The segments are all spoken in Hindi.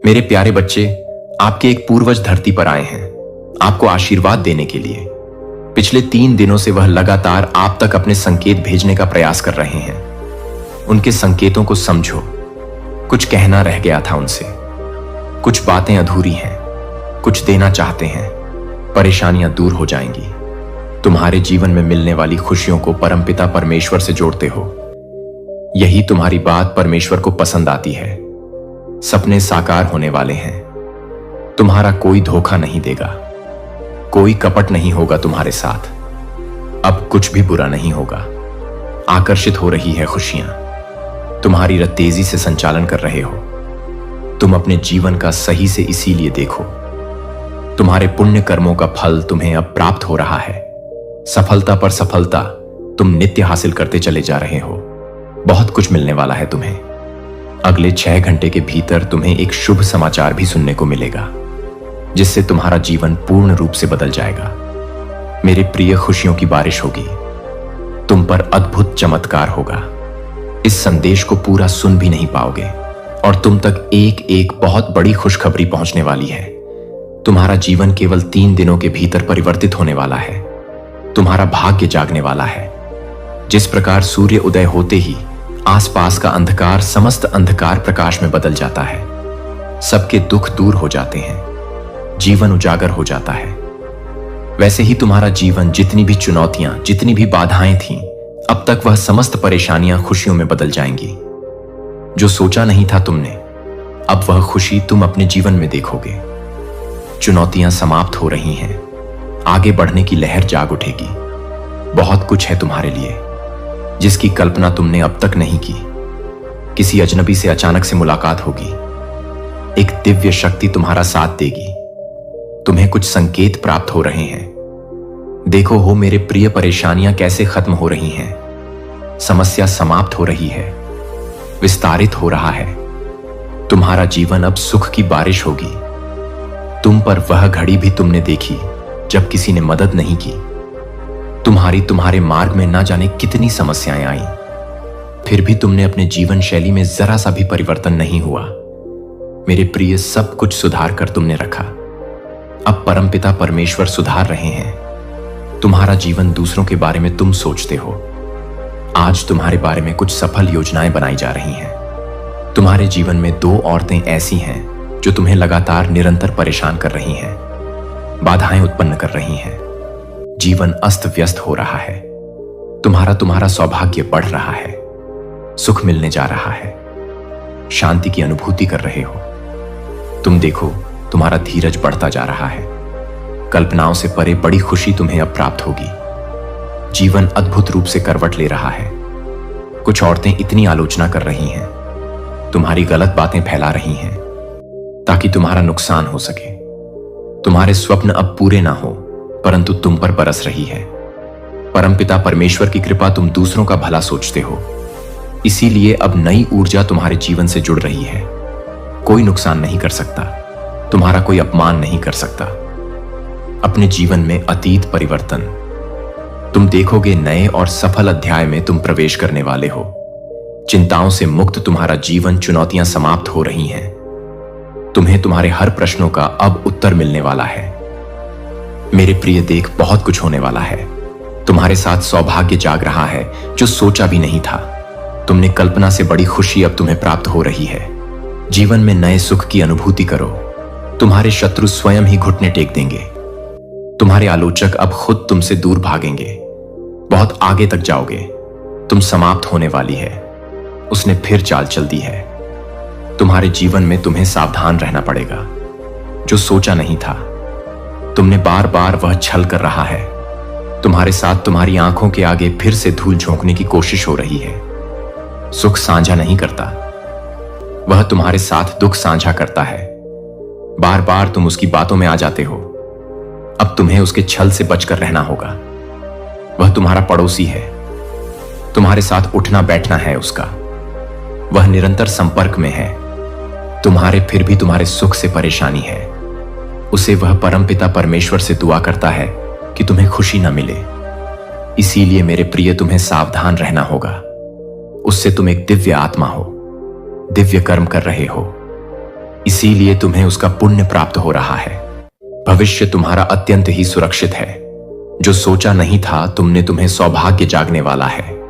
मेरे प्यारे बच्चे, आपके एक पूर्वज धरती पर आए हैं आपको आशीर्वाद देने के लिए। पिछले 3 दिनों से वह लगातार आप तक अपने संकेत भेजने का प्रयास कर रहे हैं। उनके संकेतों को समझो। कुछ कहना रह गया था उनसे, कुछ बातें अधूरी हैं, कुछ देना चाहते हैं। परेशानियां दूर हो जाएंगी। तुम्हारे जीवन में मिलने वाली खुशियों को परमपिता परमेश्वर से जोड़ते हो। यही तुम्हारी बात परमेश्वर को पसंद आती है। सपने साकार होने वाले हैं। तुम्हारा कोई धोखा नहीं देगा, कोई कपट नहीं होगा तुम्हारे साथ। अब कुछ भी बुरा नहीं होगा। आकर्षित हो रही है खुशियां। तुम्हारी रथ तेजी से संचालन कर रहे हो। तुम अपने जीवन का सही से इसीलिए देखो। तुम्हारे पुण्य कर्मों का फल तुम्हें अब प्राप्त हो रहा है। सफलता पर सफलता तुम नित्य हासिल करते चले जा रहे हो। बहुत कुछ मिलने वाला है तुम्हें। अगले 6 घंटे के भीतर तुम्हें एक शुभ समाचार भी सुनने को मिलेगा, जिससे तुम्हारा जीवन पूर्ण रूप से बदल जाएगा। मेरे प्रिय, खुशियों की बारिश होगी। तुम पर अद्भुत चमत्कार होगा। इस संदेश को पूरा सुन भी नहीं पाओगे और तुम तक एक एक बहुत बड़ी खुशखबरी पहुंचने वाली है। तुम्हारा जीवन केवल 3 दिनों के भीतर परिवर्तित होने वाला है। तुम्हारा भाग्य जागने वाला है। जिस प्रकार सूर्य उदय होते ही आसपास का अंधकार समस्त अंधकार प्रकाश में बदल जाता है, सबके दुख दूर हो जाते हैं, जीवन उजागर हो जाता है, वैसे ही तुम्हारा जीवन जितनी भी चुनौतियां, जितनी भी बाधाएं थीं, अब तक वह समस्त परेशानियां खुशियों में बदल जाएंगी। जो सोचा नहीं था तुमने, अब वह खुशी तुम अपने जीवन में देखोगे। चुनौतियां समाप्त हो रही हैं। आगे बढ़ने की लहर जाग उठेगी। बहुत कुछ है तुम्हारे लिए, जिसकी कल्पना तुमने अब तक नहीं की। किसी अजनबी से अचानक से मुलाकात होगी। एक दिव्य शक्ति तुम्हारा साथ देगी। तुम्हें कुछ संकेत प्राप्त हो रहे हैं। देखो हो मेरे प्रिय, परेशानियां कैसे खत्म हो रही हैं। समस्या समाप्त हो रही है, विस्तारित हो रहा है। तुम्हारा जीवन अब सुख की बारिश होगी। तुम पर वह घड़ी भी तुमने देखी जब किसी ने मदद नहीं की। तुम्हारे मार्ग में ना जाने कितनी समस्याएं आईं, फिर भी तुमने अपने जीवन शैली में जरा सा भी परिवर्तन नहीं हुआ। मेरे प्रिय, सब कुछ सुधार कर तुमने रखा। अब परमपिता परमेश्वर सुधार रहे हैं। तुम्हारा जीवन दूसरों के बारे में तुम सोचते हो। आज तुम्हारे बारे में कुछ सफल योजनाएं बनाई जा रही हैं। तुम्हारे जीवन में 2 औरतें ऐसी हैं जो तुम्हें लगातार निरंतर परेशान कर रही हैं, बाधाएं उत्पन्न कर रही हैं। जीवन अस्त व्यस्त हो रहा है। तुम्हारा सौभाग्य बढ़ रहा है। सुख मिलने जा रहा है। शांति की अनुभूति कर रहे हो। तुम देखो, तुम्हारा धीरज बढ़ता जा रहा है। कल्पनाओं से परे बड़ी खुशी तुम्हें अब प्राप्त होगी। जीवन अद्भुत रूप से करवट ले रहा है। कुछ औरतें इतनी आलोचना कर रही हैं, तुम्हारी गलत बातें फैला रही हैं, ताकि तुम्हारा नुकसान हो सके। तुम्हारे स्वप्न अब पूरे ना हो, परंतु तुम पर बरस रही है। परमपिता परमेश्वर की कृपा, तुम दूसरों का भला सोचते हो, इसीलिए अब नई ऊर्जा तुम्हारे जीवन से जुड़ रही है। कोई नुकसान नहीं कर सकता, तुम्हारा कोई अपमान नहीं कर सकता। अपने जीवन में अतीत परिवर्तन तुम देखोगे। नए और सफल अध्याय में तुम प्रवेश करने वाले हो। चिंताओं से मुक्त तुम्हारा जीवन, चुनौतियां समाप्त हो रही हैं। तुम्हें तुम्हारे हर प्रश्नों का अब उत्तर मिलने वाला है। मेरे प्रिय, देख, बहुत कुछ होने वाला है। तुम्हारे साथ सौभाग्य जाग रहा है जो सोचा भी नहीं था। तुमने कल्पना से बड़ी खुशी अब तुम्हें प्राप्त हो रही है। जीवन में नए सुख की अनुभूति करो। तुम्हारे शत्रु स्वयं ही घुटने टेक देंगे। तुम्हारे आलोचक अब खुद तुमसे दूर भागेंगे। बहुत आगे तक जाओगे। तुम समाप्त होने वाली है। उसने फिर चाल चल दी है। तुम्हारे जीवन में तुम्हें सावधान रहना पड़ेगा। जो सोचा नहीं था, तुमने बार बार वह छल कर रहा है। तुम्हारे साथ तुम्हारी आंखों के आगे फिर से धूल झोंकने की कोशिश हो रही है। सुख साझा नहीं करता, वह तुम्हारे साथ दुख साझा करता है। बार बार तुम उसकी बातों में आ जाते हो। अब तुम्हें उसके छल से बचकर रहना होगा। वह तुम्हारा पड़ोसी है। तुम्हारे साथ उठना बैठना है उसका। वह निरंतर संपर्क में है। तुम्हारे फिर भी तुम्हारे सुख से परेशानी है। उसे वह परमपिता परमेश्वर से दुआ करता है कि तुम्हें खुशी न मिले। इसीलिए मेरे प्रिय, तुम्हें सावधान रहना होगा। उससे तुम एक दिव्य आत्मा हो, दिव्य कर्म कर रहे हो। इसीलिए तुम्हें उसका पुण्य प्राप्त हो रहा है। भविष्य तुम्हारा अत्यंत ही सुरक्षित है। जो सोचा नहीं था तुमने, तुम्हें सौभाग्य जागने वाला है।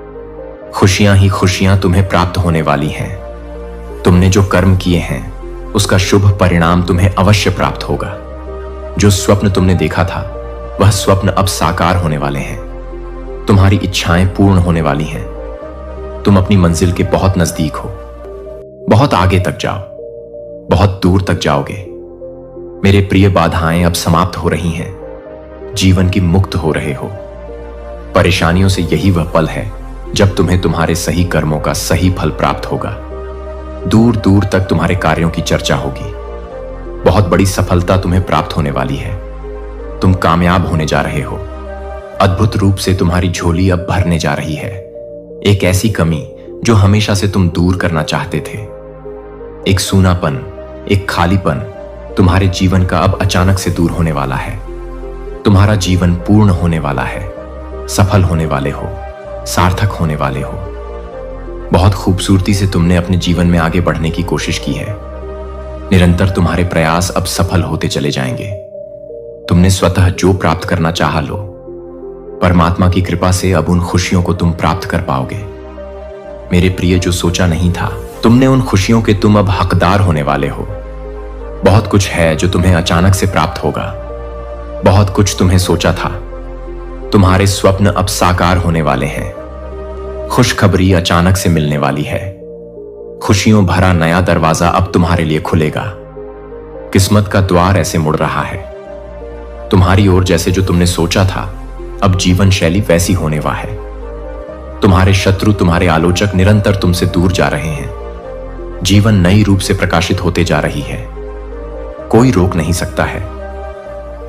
खुशियां ही खुशियां तुम्हें प्राप्त होने वाली हैं। तुमने जो कर्म किए हैं उसका शुभ परिणाम तुम्हें अवश्य प्राप्त होगा। जो स्वप्न तुमने देखा था वह स्वप्न अब साकार होने वाले हैं। तुम्हारी इच्छाएं पूर्ण होने वाली हैं। तुम अपनी मंजिल के बहुत नजदीक हो। बहुत आगे तक जाओ, बहुत दूर तक जाओगे। मेरे प्रिय, बाधाएं अब समाप्त हो रही हैं। जीवन की मुक्त हो रहे हो। परेशानियों से यही वह पल है जब तुम्हें तुम्हारे सही कर्मों का सही फल प्राप्त होगा। दूर दूर तक तुम्हारे कार्यों की चर्चा होगी। बहुत बड़ी सफलता तुम्हें प्राप्त होने वाली है। तुम कामयाब होने जा रहे हो। अद्भुत रूप से तुम्हारी झोली अब भरने जा रही है। एक ऐसी कमी जो हमेशा से तुम दूर करना चाहते थे, एक सूनापन, एक खालीपन तुम्हारे जीवन का अब अचानक से दूर होने वाला है। तुम्हारा जीवन पूर्ण होने वाला है। सफल होने वाले हो, सार्थक होने वाले हो। बहुत खूबसूरती से तुमने अपने जीवन में आगे बढ़ने की कोशिश की है। निरंतर तुम्हारे प्रयास अब सफल होते चले जाएंगे। तुमने स्वतः जो प्राप्त करना चाहा लो। परमात्मा की कृपा से अब उन खुशियों को तुम प्राप्त कर पाओगे। मेरे प्रिय, जो सोचा नहीं था तुमने, उन खुशियों के तुम अब हकदार होने वाले हो। बहुत कुछ है जो तुम्हें अचानक से प्राप्त होगा। बहुत कुछ तुम्हें सोचा था। तुम्हारे स्वप्न अब साकार होने वाले हैं। खुशखबरी अचानक से मिलने वाली है। खुशियों भरा नया दरवाजा अब तुम्हारे लिए खुलेगा। किस्मत का द्वार ऐसे मुड़ रहा है तुम्हारी ओर जैसे जो तुमने सोचा था। अब जीवन शैली वैसी होने वाला है। तुम्हारे शत्रु, तुम्हारे आलोचक निरंतर तुमसे दूर जा रहे हैं। जीवन नई रूप से प्रकाशित होते जा रही है। कोई रोक नहीं सकता है।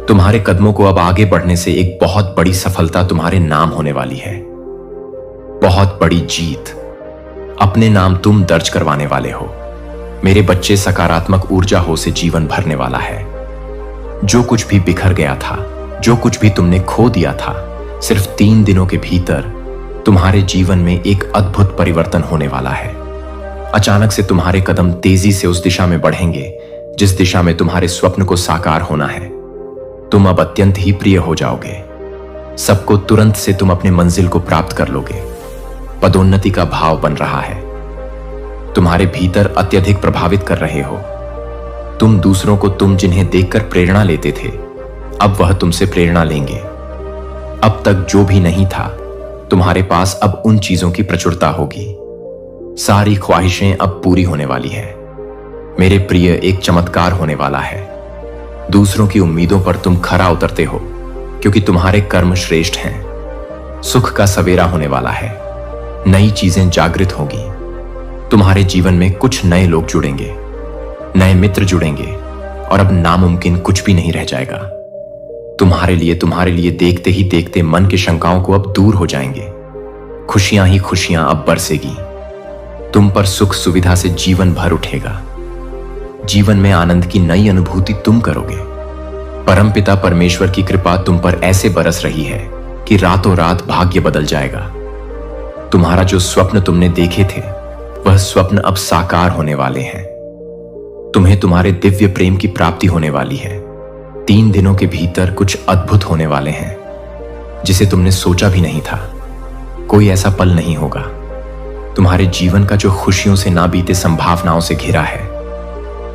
तुम्हारे कदमों को अब आगे बढ़ने से एक बहुत बड़ी सफलता तुम्हारे नाम होने वाली है। बहुत बड़ी जीत अपने नाम तुम दर्ज करवाने वाले हो। मेरे बच्चे, सकारात्मक ऊर्जा हो से जीवन भरने वाला है। जो कुछ भी बिखर गया था, जो कुछ भी तुमने खो दिया था, सिर्फ 3 दिनों के भीतर तुम्हारे जीवन में एक अद्भुत परिवर्तन होने वाला है। अचानक से तुम्हारे कदम तेजी से उस दिशा में बढ़ेंगे जिस दिशा में तुम्हारे स्वप्न को साकार होना है। तुम अब अत्यंत ही प्रिय हो जाओगे। सबको तुरंत से तुम अपने मंजिल को प्राप्त कर लोगे। पदोन्नति का भाव बन रहा है। तुम्हारे भीतर अत्यधिक प्रभावित कर रहे हो। तुम दूसरों को, तुम जिन्हें देखकर प्रेरणा लेते थे, अब वह तुमसे प्रेरणा लेंगे। अब तक जो भी नहीं था तुम्हारे पास, अब उन चीजों की प्रचुरता होगी। सारी ख्वाहिशें अब पूरी होने वाली है। मेरे प्रिय, एक चमत्कार होने वाला है। दूसरों की उम्मीदों पर तुम खरा उतरते हो क्योंकि तुम्हारे कर्म श्रेष्ठ हैं। सुख का सवेरा होने वाला है। नई चीजें जागृत होगी। तुम्हारे जीवन में कुछ नए लोग जुड़ेंगे, नए मित्र जुड़ेंगे और अब नामुमकिन कुछ भी नहीं रह जाएगा। तुम्हारे लिए देखते ही देखते मन की शंकाओं को अब दूर हो जाएंगे। खुशियां ही खुशियां अब बरसेगी। तुम पर सुख सुविधा से जीवन भर उठेगा। जीवन में आनंद की नई अनुभूति तुम करोगे। परमपिता परमेश्वर की कृपा तुम पर ऐसे बरस रही है कि रातों रात भाग्य बदल जाएगा। तुम्हारा जो स्वप्न तुमने देखे थे वह स्वप्न अब साकार होने वाले हैं। तुम्हें तुम्हारे दिव्य प्रेम की प्राप्ति होने वाली है। 3 दिनों के भीतर कुछ अद्भुत होने वाले हैं जिसे तुमने सोचा भी नहीं था। कोई ऐसा पल नहीं होगा। तुम्हारे जीवन का जो खुशियों से ना बीते संभावनाओं से घिरा है।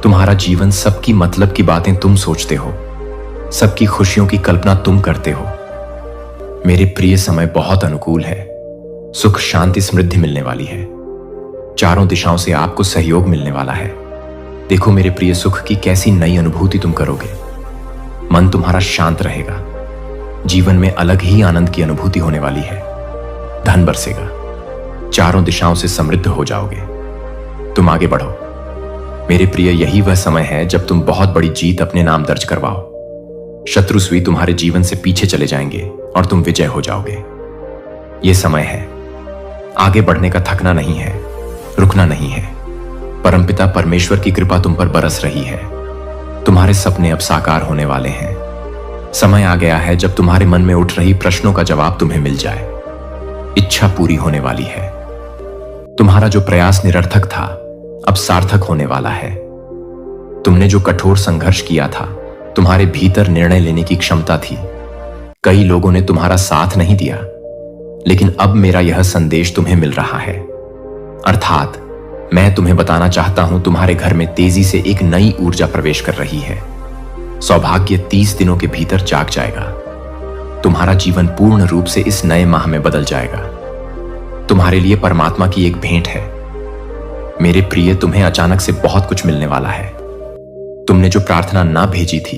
तुम्हारा जीवन सबकी मतलब की बातें तुम सोचते हो, सबकी खुशियों की कल्पना तुम करते हो। मेरे प्रिय, समय बहुत अनुकूल है। सुख, शांति, समृद्धि मिलने वाली है। चारों दिशाओं से आपको सहयोग मिलने वाला है। देखो मेरे प्रिय, सुख की कैसी नई अनुभूति तुम करोगे। मन तुम्हारा शांत रहेगा। जीवन में अलग ही आनंद की अनुभूति होने वाली है। धन बरसेगा। चारों दिशाओं से समृद्ध हो जाओगे। तुम आगे बढ़ो मेरे प्रिय। यही वह समय है जब तुम बहुत बड़ी जीत अपने नाम दर्ज करवाओ। शत्रु स्वी तुम्हारे जीवन से पीछे चले जाएंगे और तुम विजय हो जाओगे। यह समय है। आगे बढ़ने का थकना नहीं है, रुकना नहीं है। परमपिता परमेश्वर की कृपा तुम पर बरस रही है। तुम्हारे सपने अब साकार होने वाले हैं। समय आ गया है जब तुम्हारे मन में उठ रही प्रश्नों का जवाब तुम्हें मिल जाए। इच्छा पूरी होने वाली है। तुम्हारा जो प्रयास निरर्थक था अब सार्थक होने वाला है। तुमने जो कठोर संघर्ष किया था, तुम्हारे भीतर निर्णय लेने की क्षमता थी। कई लोगों ने तुम्हारा साथ नहीं दिया, लेकिन अब मेरा यह संदेश तुम्हें मिल रहा है। अर्थात मैं तुम्हें बताना चाहता हूं, तुम्हारे घर में तेजी से एक नई ऊर्जा प्रवेश कर रही है। सौभाग्य 30 दिनों के भीतर जाग जाएगा। तुम्हारा जीवन पूर्ण रूप से इस नए माह में बदल जाएगा। तुम्हारे लिए परमात्मा की एक भेंट है। मेरे प्रिय, तुम्हें अचानक से बहुत कुछ मिलने वाला है। तुमने जो प्रार्थना ना भेजी थी,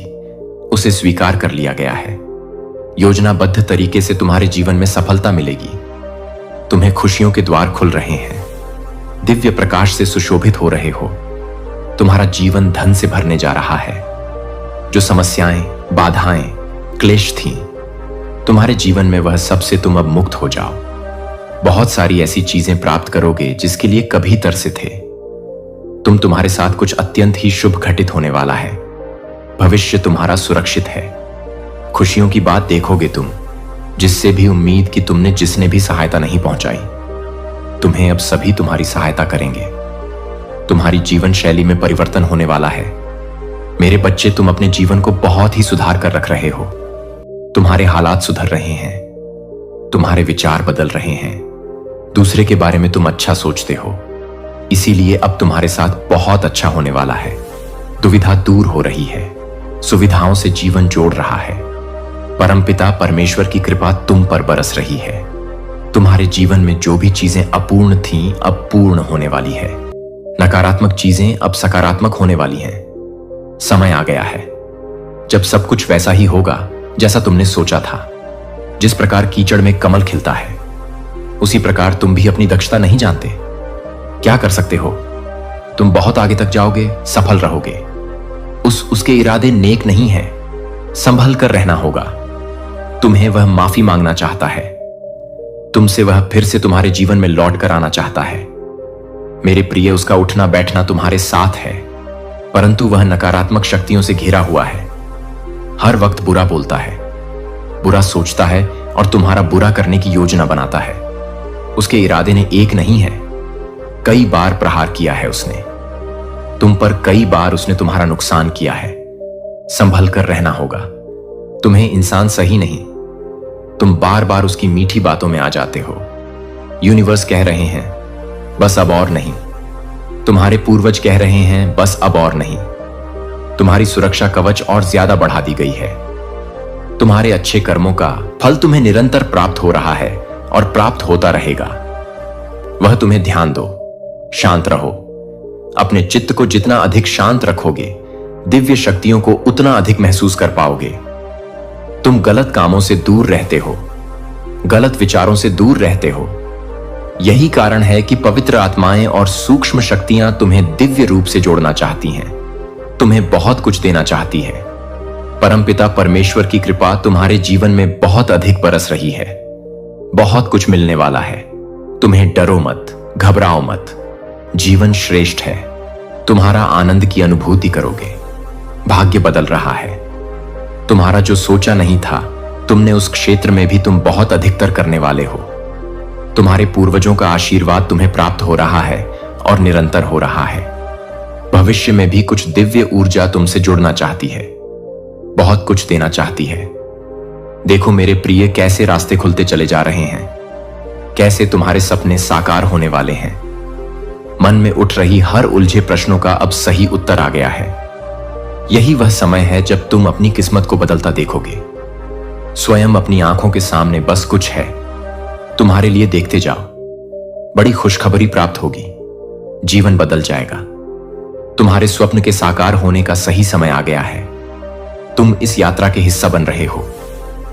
उसे स्वीकार कर लिया गया है। योजनाबद्ध तरीके से तुम्हारे जीवन में सफलता मिलेगी। तुम्हें खुशियों के द्वार खुल रहे हैं। दिव्य प्रकाश से सुशोभित हो रहे हो। तुम्हारा जीवन धन से भरने जा रहा है। जो समस्याएं, बाधाएं, क्लेश थीं, तुम्हारे जीवन में वह सबसे तुम अब मुक्त हो जाओ। बहुत सारी ऐसी चीजें प्राप्त करोगे जिसके लिए कभी तरसे थे। तुम्हारे साथ कुछ अत्यंत ही शुभ घटित होने वाला है। भविष्य तुम्हारा सुरक्षित है। खुशियों की बात देखोगे तुम, जिससे भी उम्मीद कि तुमने जिसने भी सहायता नहीं पहुंचाई, तुम्हें अब सभी तुम्हारी सहायता करेंगे। तुम्हारी जीवन शैली में परिवर्तन होने वाला है। मेरे बच्चे, तुम अपने जीवन को बहुत ही सुधार कर रख रहे हो। तुम्हारे हालात सुधर रहे हैं। तुम्हारे विचार बदल रहे हैं। दूसरे के बारे में तुम अच्छा सोचते हो, इसीलिए अब तुम्हारे साथ बहुत अच्छा होने वाला है। दुविधा दूर हो रही है। सुविधाओं से जीवन जोड़ रहा है। परमपिता परमेश्वर की कृपा तुम पर बरस रही है। तुम्हारे जीवन में जो भी चीजें अपूर्ण थीं, अब पूर्ण होने वाली है। नकारात्मक चीजें अब सकारात्मक होने वाली हैं। समय आ गया है जब सब कुछ वैसा ही होगा जैसा तुमने सोचा था। जिस प्रकार कीचड़ में कमल खिलता है, उसी प्रकार तुम भी अपनी दक्षता नहीं जानते। क्या कर सकते हो? तुम बहुत आगे तक जाओगे, सफल रहोगे। उसके इरादे नेक नहीं हैं। संभल कर रहना होगा। तुम्हें वह माफी मांगना चाहता है। तुमसे वह फिर से तुम्हारे जीवन में लौट कर आना चाहता है। मेरे प्रिय, उसका उठना बैठना तुम्हारे साथ है, परंतु वह नकारात्मक शक्तियों से घिरा हुआ है। हर वक्त बुरा बोलता है, बुरा सोचता है और तुम्हारा बुरा करने की योजना बनाता है। उसके इरादे ने एक नहीं है, कई बार प्रहार किया है उसने। तुम पर कई बार उसने तुम्हारा नुकसान किया है। संभल कर रहना होगा। तुम्हें इंसान सही नहीं। तुम बार बार उसकी मीठी बातों में आ जाते हो। यूनिवर्स कह रहे हैं बस अब और नहीं। तुम्हारे पूर्वज कह रहे हैं बस अब और नहीं। तुम्हारी सुरक्षा कवच और ज्यादा बढ़ा दी गई है। तुम्हारे अच्छे कर्मों का फल तुम्हें निरंतर प्राप्त हो रहा है और प्राप्त होता रहेगा। वह तुम्हें ध्यान दो, शांत रहो। अपने चित्त को जितना अधिक शांत रखोगे, दिव्य शक्तियों को उतना अधिक महसूस कर पाओगे। तुम गलत कामों से दूर रहते हो, गलत विचारों से दूर रहते हो। यही कारण है कि पवित्र आत्माएं और सूक्ष्म शक्तियां तुम्हें दिव्य रूप से जोड़ना चाहती हैं, तुम्हें बहुत कुछ देना चाहती है। परमपिता परमेश्वर की कृपा तुम्हारे जीवन में बहुत अधिक बरस रही है। बहुत कुछ मिलने वाला है। तुम्हें डरो मत, घबराओ मत। जीवन श्रेष्ठ है। तुम्हारा आनंद की अनुभूति करोगे। भाग्य बदल रहा है। तुम्हारा जो सोचा नहीं था, तुमने उस क्षेत्र में भी तुम बहुत अधिकतर करने वाले हो। तुम्हारे पूर्वजों का आशीर्वाद तुम्हें प्राप्त हो रहा है और निरंतर हो रहा है। भविष्य में भी कुछ दिव्य ऊर्जा तुमसे जुड़ना चाहती है, बहुत कुछ देना चाहती है। देखो मेरे प्रिय, कैसे रास्ते खुलते चले जा रहे हैं, कैसे तुम्हारे सपने साकार होने वाले हैं। मन में उठ रही हर उलझे प्रश्नों का अब सही उत्तर आ गया है। यही वह समय है जब तुम अपनी किस्मत को बदलता देखोगे। स्वयं अपनी आंखों के सामने बस कुछ है, तुम्हारे लिए देखते जाओ। बड़ी खुशखबरी प्राप्त होगी। जीवन बदल जाएगा। तुम्हारे स्वप्न के साकार होने का सही समय आ गया है। तुम इस यात्रा के हिस्सा बन रहे हो,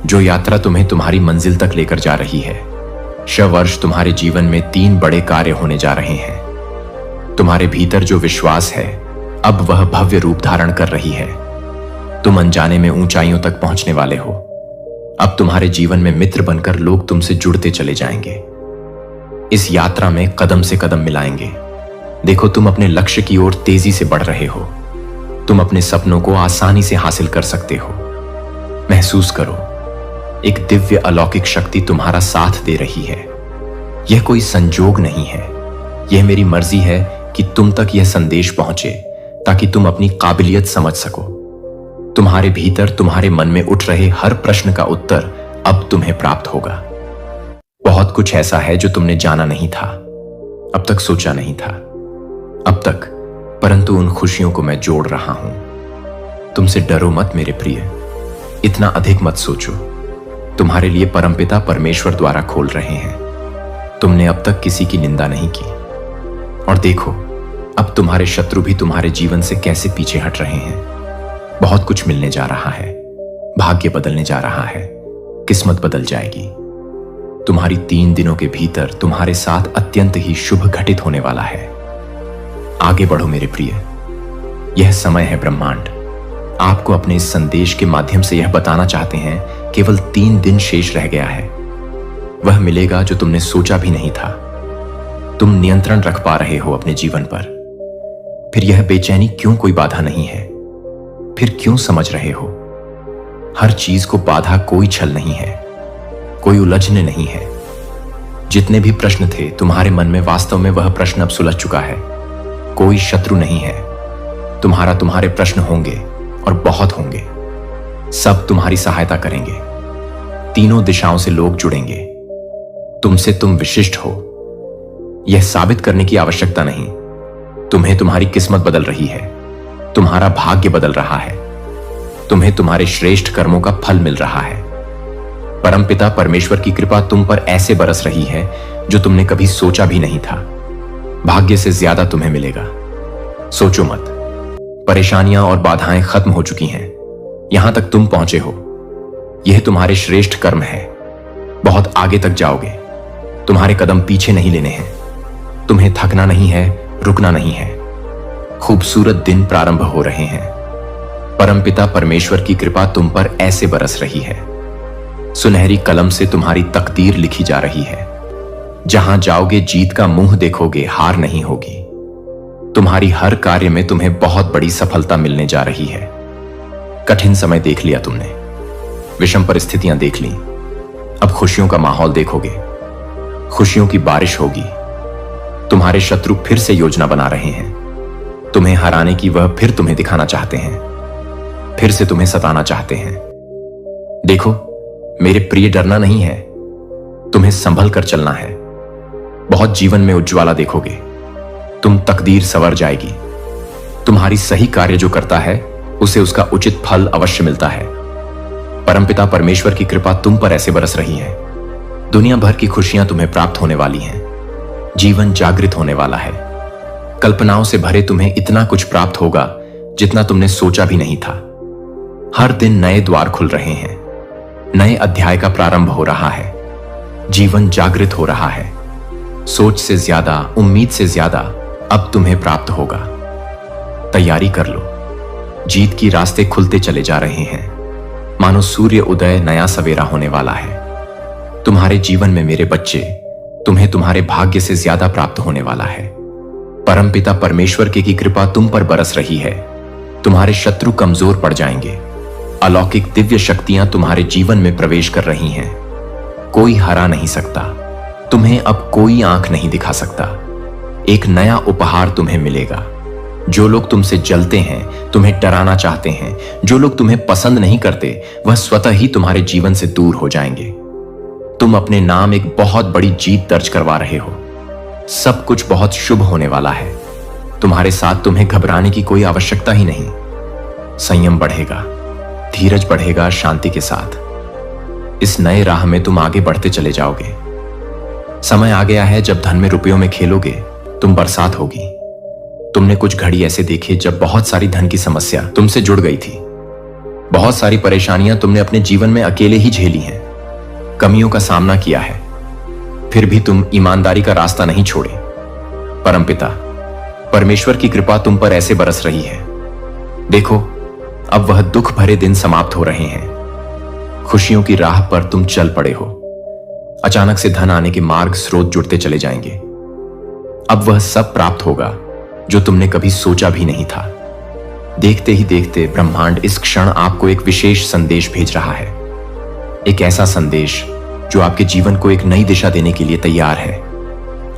जो यात्रा तुम्हें तुम्हारी मंजिल तक लेकर जा रही है। वर्ष तुम्हारे जीवन में 3 बड़े कार्य होने जा रहे हैं। तुम्हारे भीतर जो विश्वास है, अब वह भव्य रूप धारण कर रही है। तुम अनजाने में ऊंचाइयों तक पहुंचने वाले हो। अब तुम्हारे जीवन में मित्र बनकर लोग तुमसे जुड़ते चले जाएंगे। इस यात्रा में कदम से कदम मिलाएंगे। देखो, तुम अपने लक्ष्य की ओर तेजी से बढ़ रहे हो। तुम अपने सपनों को आसानी से हासिल कर सकते हो। महसूस करो, एक दिव्य अलौकिक शक्ति तुम्हारा साथ दे रही है। यह कोई संजोग नहीं है, यह मेरी मर्जी है कि तुम तक यह संदेश पहुंचे, ताकि तुम अपनी काबिलियत समझ सको। तुम्हारे भीतर तुम्हारे मन में उठ रहे हर प्रश्न का उत्तर अब तुम्हें प्राप्त होगा। बहुत कुछ ऐसा है जो तुमने जाना नहीं था, अब तक सोचा नहीं था अब तक, परंतु उन खुशियों को मैं जोड़ रहा हूं। तुमसे डरो मत मेरे प्रिय, इतना अधिक मत सोचो। तुम्हारे लिए परमपिता परमेश्वर द्वारा खोल रहे हैं। तुमने अब तक किसी की निंदा नहीं की, और देखो अब तुम्हारे शत्रु भी तुम्हारे जीवन से कैसे पीछे हट रहे हैं। बहुत कुछ मिलने जा रहा है, भाग्य बदलने जा रहा है, किस्मत बदल जाएगी। तुम्हारी 3 दिनों के भीतर तुम्हारे साथ अत्यंत ही शुभ घटित होने वाला है। आगे बढ़ो मेरे प्रिय, यह समय है। ब्रह्मांड आपको अपने इस संदेश के माध्यम से यह बताना चाहते हैं, केवल 3 दिन शेष रह गया है। वह मिलेगा जो तुमने सोचा भी नहीं था। तुम नियंत्रण रख पा रहे हो अपने जीवन पर। फिर यह बेचैनी क्यों? कोई बाधा नहीं है। फिर क्यों समझ रहे हो? हर चीज को बाधा कोई छल नहीं है, कोई उलझने नहीं है। जितने भी प्रश्न थे तुम्हारे मन में, वास्तव में वह प्रश्न अब सुलझ चुका है। कोई शत्रु नहीं है। तुम्हारे प्रश्न होंगे और बहुत होंगे। सब तुम्हारी सहायता करेंगे। तीनों दिशाओं से लोग जुड़ेंगे। तुमसे तुम विशिष्ट हो, यह साबित करने की आवश्यकता नहीं। तुम्हें तुम्हारी किस्मत बदल रही है, तुम्हारा भाग्य बदल रहा है। तुम्हें तुम्हारे श्रेष्ठ कर्मों का फल मिल रहा है। परमपिता परमेश्वर की कृपा तुम पर ऐसे बरस रही है जो तुमने कभी सोचा भी नहीं था। भाग्य से ज्यादा तुम्हें मिलेगा। सोचो मत। परेशानियां और बाधाएं खत्म हो चुकी हैं। यहां तक तुम पहुंचे हो, यह तुम्हारे श्रेष्ठ कर्म है। बहुत आगे तक जाओगे। तुम्हारे कदम पीछे नहीं लेने हैं। तुम्हें थकना नहीं है, रुकना नहीं है। खूबसूरत दिन प्रारंभ हो रहे हैं। परमपिता परमेश्वर की कृपा तुम पर ऐसे बरस रही है। सुनहरी कलम से तुम्हारी तकदीर लिखी जा रही है। जहां जाओगे जीत का मुंह देखोगे, हार नहीं होगी। तुम्हारी हर कार्य में तुम्हें बहुत बड़ी सफलता मिलने जा रही है। कठिन समय देख लिया तुमने, विषम परिस्थितियां देख ली। अब खुशियों का माहौल देखोगे। खुशियों की बारिश होगी। तुम्हारे शत्रु फिर से योजना बना रहे हैं। तुम्हें हराने की वह फिर तुम्हें दिखाना चाहते हैं, फिर से तुम्हें सताना चाहते हैं। देखो मेरे प्रिय, डरना नहीं है। तुम्हें संभल कर चलना है। बहुत जीवन में उज्ज्वला देखोगे। तुम तकदीर संवर जाएगी। तुम्हारी सही कार्य जो करता है उसे उसका उचित फल अवश्य मिलता है। परमपिता परमेश्वर की कृपा तुम पर ऐसे बरस रही है। दुनिया भर की खुशियां तुम्हें प्राप्त होने वाली हैं। जीवन जागृत होने वाला है। कल्पनाओं से भरे तुम्हें इतना कुछ प्राप्त होगा जितना तुमने सोचा भी नहीं था। हर दिन नए द्वार खुल रहे हैं। नए अध्याय का प्रारंभ हो रहा है। जीवन जागृत हो रहा है। सोच से ज्यादा, उम्मीद से ज्यादा अब तुम्हें प्राप्त होगा। तैयारी कर लो। जीत की रास्ते खुलते चले जा रहे हैं। मानो सूर्य उदय, नया सवेरा होने वाला है। तुम्हारे जीवन में मेरे बच्चे, तुम्हें तुम्हारे भाग्य से ज्यादा प्राप्त होने वाला है। परमपिता परमेश्वर की कृपा तुम पर बरस रही है। तुम्हारे शत्रु कमजोर पड़ जाएंगे। अलौकिक दिव्य शक्तियां तुम्हारे जीवन में प्रवेश कर रही हैं। कोई हरा नहीं सकता। तुम्हें अब कोई आंख नहीं दिखा सकता। एक नया उपहार तुम्हें मिलेगा। जो लोग तुमसे जलते हैं, तुम्हें डराना चाहते हैं, जो लोग तुम्हें पसंद नहीं करते, वह स्वतः ही तुम्हारे जीवन से दूर हो जाएंगे। तुम अपने नाम एक बहुत बड़ी जीत दर्ज करवा रहे हो। सब कुछ बहुत शुभ होने वाला है। तुम्हारे साथ तुम्हें घबराने की कोई आवश्यकता ही नहीं। संयम बढ़ेगा, धीरज बढ़ेगा शांति के साथ। इस नए राह में तुम आगे बढ़ते चले जाओगे। समय आ गया है जब धन में, रुपयों में खेलोगे, तुम बरसात होगी। तुमने कुछ घड़ी ऐसे देखे जब बहुत सारी धन की समस्या तुमसे जुड़ गई थी। बहुत सारी परेशानियां तुमने अपने जीवन में अकेले ही झेली हैं, कमियों का सामना किया है, फिर भी तुम ईमानदारी का रास्ता नहीं छोड़े। परमपिता परमेश्वर की कृपा तुम पर ऐसे बरस रही है। देखो अब वह दुख भरे दिन समाप्त हो रहे हैं। खुशियों की राह पर तुम चल पड़े हो। अचानक से धन आने के मार्ग स्रोत जुड़ते चले जाएंगे। अब वह सब प्राप्त होगा जो तुमने कभी सोचा भी नहीं था। देखते ही देखते ब्रह्मांड इस क्षण आपको एक विशेष संदेश भेज रहा है। एक ऐसा संदेश जो आपके जीवन को एक नई दिशा देने के लिए तैयार है।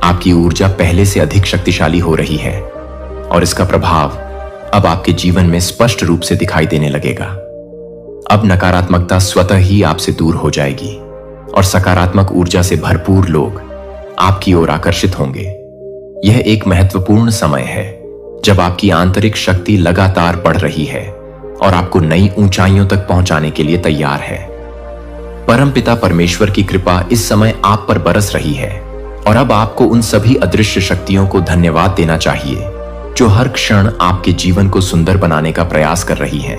आपकी ऊर्जा पहले से अधिक शक्तिशाली हो रही है और इसका प्रभाव अब आपके जीवन में स्पष्ट रूप से दिखाई देने लगेगा। अब नकारात्मकता स्वतः ही आपसे दूर हो जाएगी और सकारात्मक ऊर्जा से भरपूर लोग आपकी ओर आकर्षित होंगे। यह एक महत्वपूर्ण समय है जब आपकी आंतरिक शक्ति लगातार बढ़ रही है और आपको नई ऊंचाइयों तक पहुंचाने के लिए तैयार है। परमपिता परमेश्वर की कृपा इस समय आप पर बरस रही है और अब आपको उन सभी अदृश्य शक्तियों को धन्यवाद देना चाहिए जो हर क्षण आपके जीवन को सुंदर बनाने का प्रयास कर रही हैं।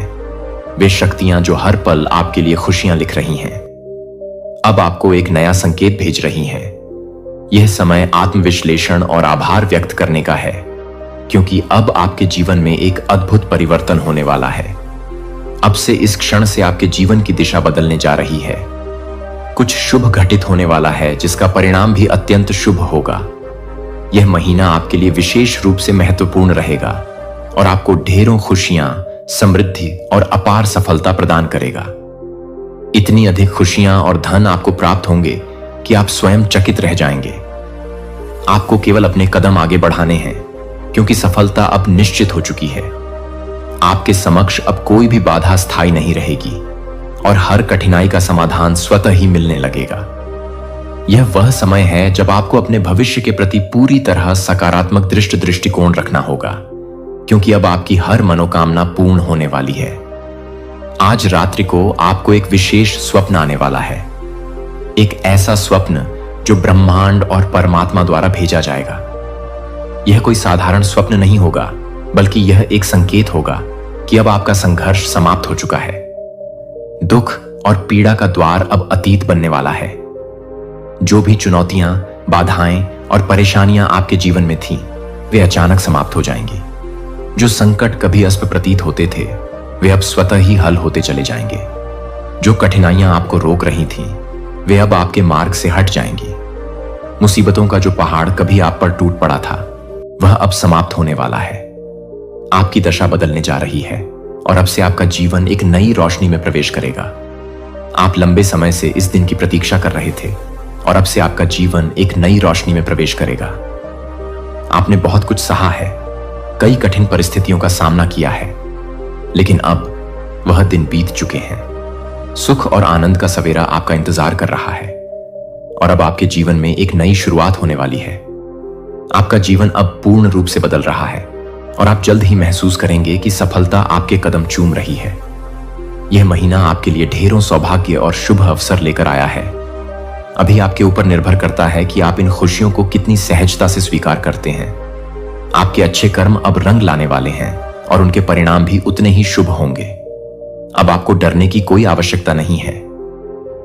वे शक्तियां जो हर पल आपके लिए खुशियां लिख रही हैं, अब आपको एक नया संकेत भेज रही हैं। यह समय आत्मविश्लेषण और आभार व्यक्त करने का है, क्योंकि अब आपके जीवन में एक अद्भुत परिवर्तन होने वाला है। अब से इस क्षण से आपके जीवन की दिशा बदलने जा रही है। कुछ शुभ घटित होने वाला है जिसका परिणाम भी अत्यंत शुभ होगा। यह महीना आपके लिए विशेष रूप से महत्वपूर्ण रहेगा और आपको ढेरों खुशियां, समृद्धि और अपार सफलता प्रदान करेगा। इतनी अधिक खुशियां और धन आपको प्राप्त होंगे कि आप स्वयं चकित रह जाएंगे। आपको केवल अपने कदम आगे बढ़ाने हैं, क्योंकि सफलता अब निश्चित हो चुकी है। आपके समक्ष अब कोई भी बाधा स्थायी नहीं रहेगी और हर कठिनाई का समाधान स्वतः ही मिलने लगेगा। यह वह समय है जब आपको अपने भविष्य के प्रति पूरी तरह सकारात्मक दृष्टिकोण रखना होगा, क्योंकि अब आपकी हर मनोकामना पूर्ण होने वाली है। आज रात्रि को आपको एक विशेष स्वप्न आने वाला है। एक ऐसा स्वप्न जो ब्रह्मांड और परमात्मा द्वारा भेजा जाएगा। यह कोई साधारण स्वप्न नहीं होगा, बल्कि यह एक संकेत होगा कि अब आपका संघर्ष समाप्त हो चुका है। दुख और पीड़ा का द्वार अब अतीत बनने वाला है। जो भी चुनौतियां, बाधाएं और परेशानियां आपके जीवन में थीं, वे अचानक समाप्त हो जाएंगी। जो संकट कभी अस्प प्रतीत होते थे, वे अब स्वतः ही हल होते चले जाएंगे। जो कठिनाइयां आपको रोक रही थीं, वे अब आपके मार्ग से हट जाएंगी। मुसीबतों का जो पहाड़ कभी आप पर टूट पड़ा था, वह अब समाप्त होने वाला है। आपकी दशा बदलने जा रही है और अब से आपका जीवन एक नई रोशनी में प्रवेश करेगा। आप लंबे समय से इस दिन की प्रतीक्षा कर रहे थे और अब से आपका जीवन एक नई रोशनी में प्रवेश करेगा। आपने बहुत कुछ सहा है, कई कठिन परिस्थितियों का सामना किया है, लेकिन अब वह दिन बीत चुके हैं। सुख और आनंद का सवेरा आपका इंतजार कर रहा है और अब आपके जीवन में एक नई शुरुआत होने वाली है। आपका जीवन अब पूर्ण रूप से बदल रहा है और आप जल्द ही महसूस करेंगे कि सफलता आपके कदम चूम रही है। यह महीना आपके लिए ढेरों सौभाग्य और शुभ अवसर लेकर आया है। अभी आपके ऊपर निर्भर करता है कि आप इन खुशियों को कितनी सहजता से स्वीकार करते हैं। आपके अच्छे कर्म अब रंग लाने वाले हैं और उनके परिणाम भी उतने ही शुभ होंगे। अब आपको डरने की कोई आवश्यकता नहीं है।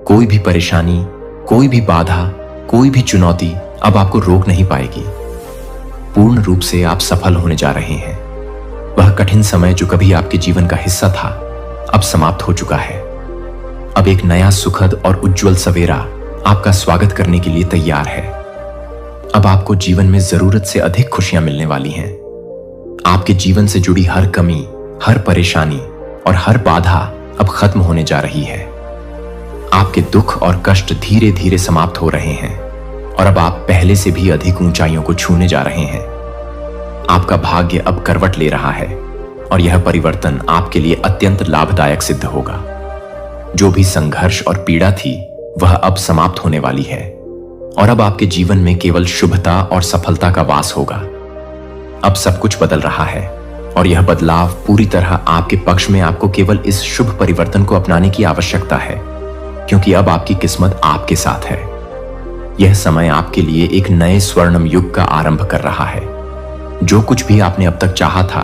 कोई भी परेशानी, कोई भी बाधा, कोई भी चुनौती अब आपको रोक नहीं पाएगी। पूर्ण रूप से आप सफल होने जा रहे हैं। वह कठिन समय जो कभी आपके जीवन का हिस्सा था, अब समाप्त हो चुका है। अब एक नया सुखद और उज्जवल सवेरा आपका स्वागत करने के लिए तैयार है। अब आपको जीवन में जरूरत से अधिक खुशियां मिलने वाली हैं। आपके जीवन से जुड़ी हर कमी, हर परेशानी और हर बाधा अब खत्म होने जा रही है। आपके दुख और कष्ट धीरे धीरे समाप्त हो रहे हैं और अब आप पहले से भी अधिक ऊंचाइयों को छूने जा रहे हैं। आपका भाग्य अब करवट ले रहा है और यह परिवर्तन आपके लिए अत्यंत लाभदायक सिद्ध होगा। जो भी संघर्ष और पीड़ा थी, वह अब समाप्त होने वाली है और अब आपके जीवन में केवल शुभता और सफलता का वास होगा। अब सब कुछ बदल रहा है और यह बदलाव पूरी तरह आपके पक्ष में। आपको केवल इस शुभ परिवर्तन को अपनाने की आवश्यकता है, क्योंकि अब आपकी किस्मत आपके साथ है। यह समय आपके लिए एक नए स्वर्णिम युग का आरंभ कर रहा है। जो कुछ भी आपने अब तक चाहा था,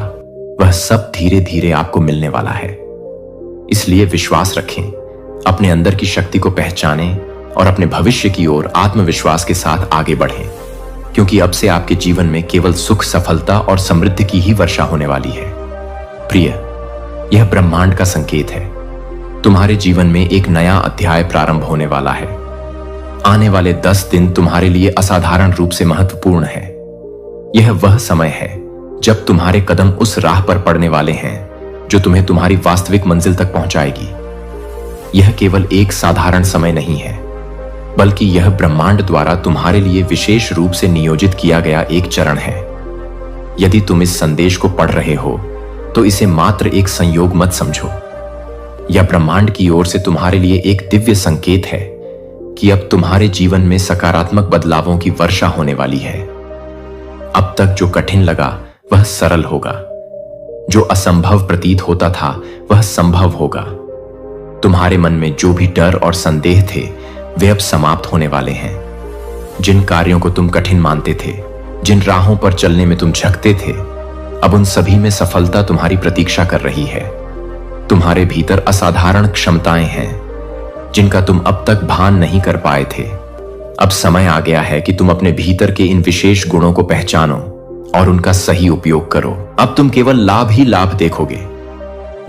वह सब धीरे धीरे आपको मिलने वाला है। इसलिए विश्वास रखें, अपने अंदर की शक्ति को पहचानें और अपने भविष्य की ओर आत्मविश्वास के साथ आगे बढ़ें, क्योंकि अब से आपके जीवन में केवल सुख, सफलता और समृद्धि की ही वर्षा होने वाली है। प्रिय, यह ब्रह्मांड का संकेत है। तुम्हारे जीवन में एक नया अध्याय प्रारंभ होने वाला है। आने वाले 10 दिन तुम्हारे लिए असाधारण रूप से महत्वपूर्ण है। यह वह समय है जब तुम्हारे कदम उस राह पर पड़ने वाले हैं जो तुम्हें तुम्हारी वास्तविक मंजिल तक पहुंचाएगी। यह केवल एक साधारण समय नहीं है, बल्कि यह ब्रह्मांड द्वारा तुम्हारे लिए विशेष रूप से नियोजित किया गया एक चरण है। यदि तुम इस संदेश को पढ़ रहे हो, तो इसे मात्र एक संयोग मत समझो। यह ब्रह्मांड की ओर से तुम्हारे लिए एक दिव्य संकेत है कि अब तुम्हारे जीवन में सकारात्मक बदलावों की वर्षा होने वाली है। अब तक जो कठिन लगा वह सरल होगा, जो असंभव प्रतीत होता था वह संभव होगा। तुम्हारे मन में जो भी डर और संदेह थे वे अब समाप्त होने वाले हैं। जिन कार्यों को तुम कठिन मानते थे, जिन राहों पर चलने में तुम झुकते थे, अब उन सभी में सफलता तुम्हारी प्रतीक्षा कर रही है। तुम्हारे भीतर असाधारण क्षमताएं हैं जिनका तुम अब तक भान नहीं कर पाए थे। अब समय आ गया है कि तुम अपने भीतर के इन विशेष गुणों को पहचानो और उनका सही उपयोग करो। अब तुम केवल लाभ ही लाभ देखोगे।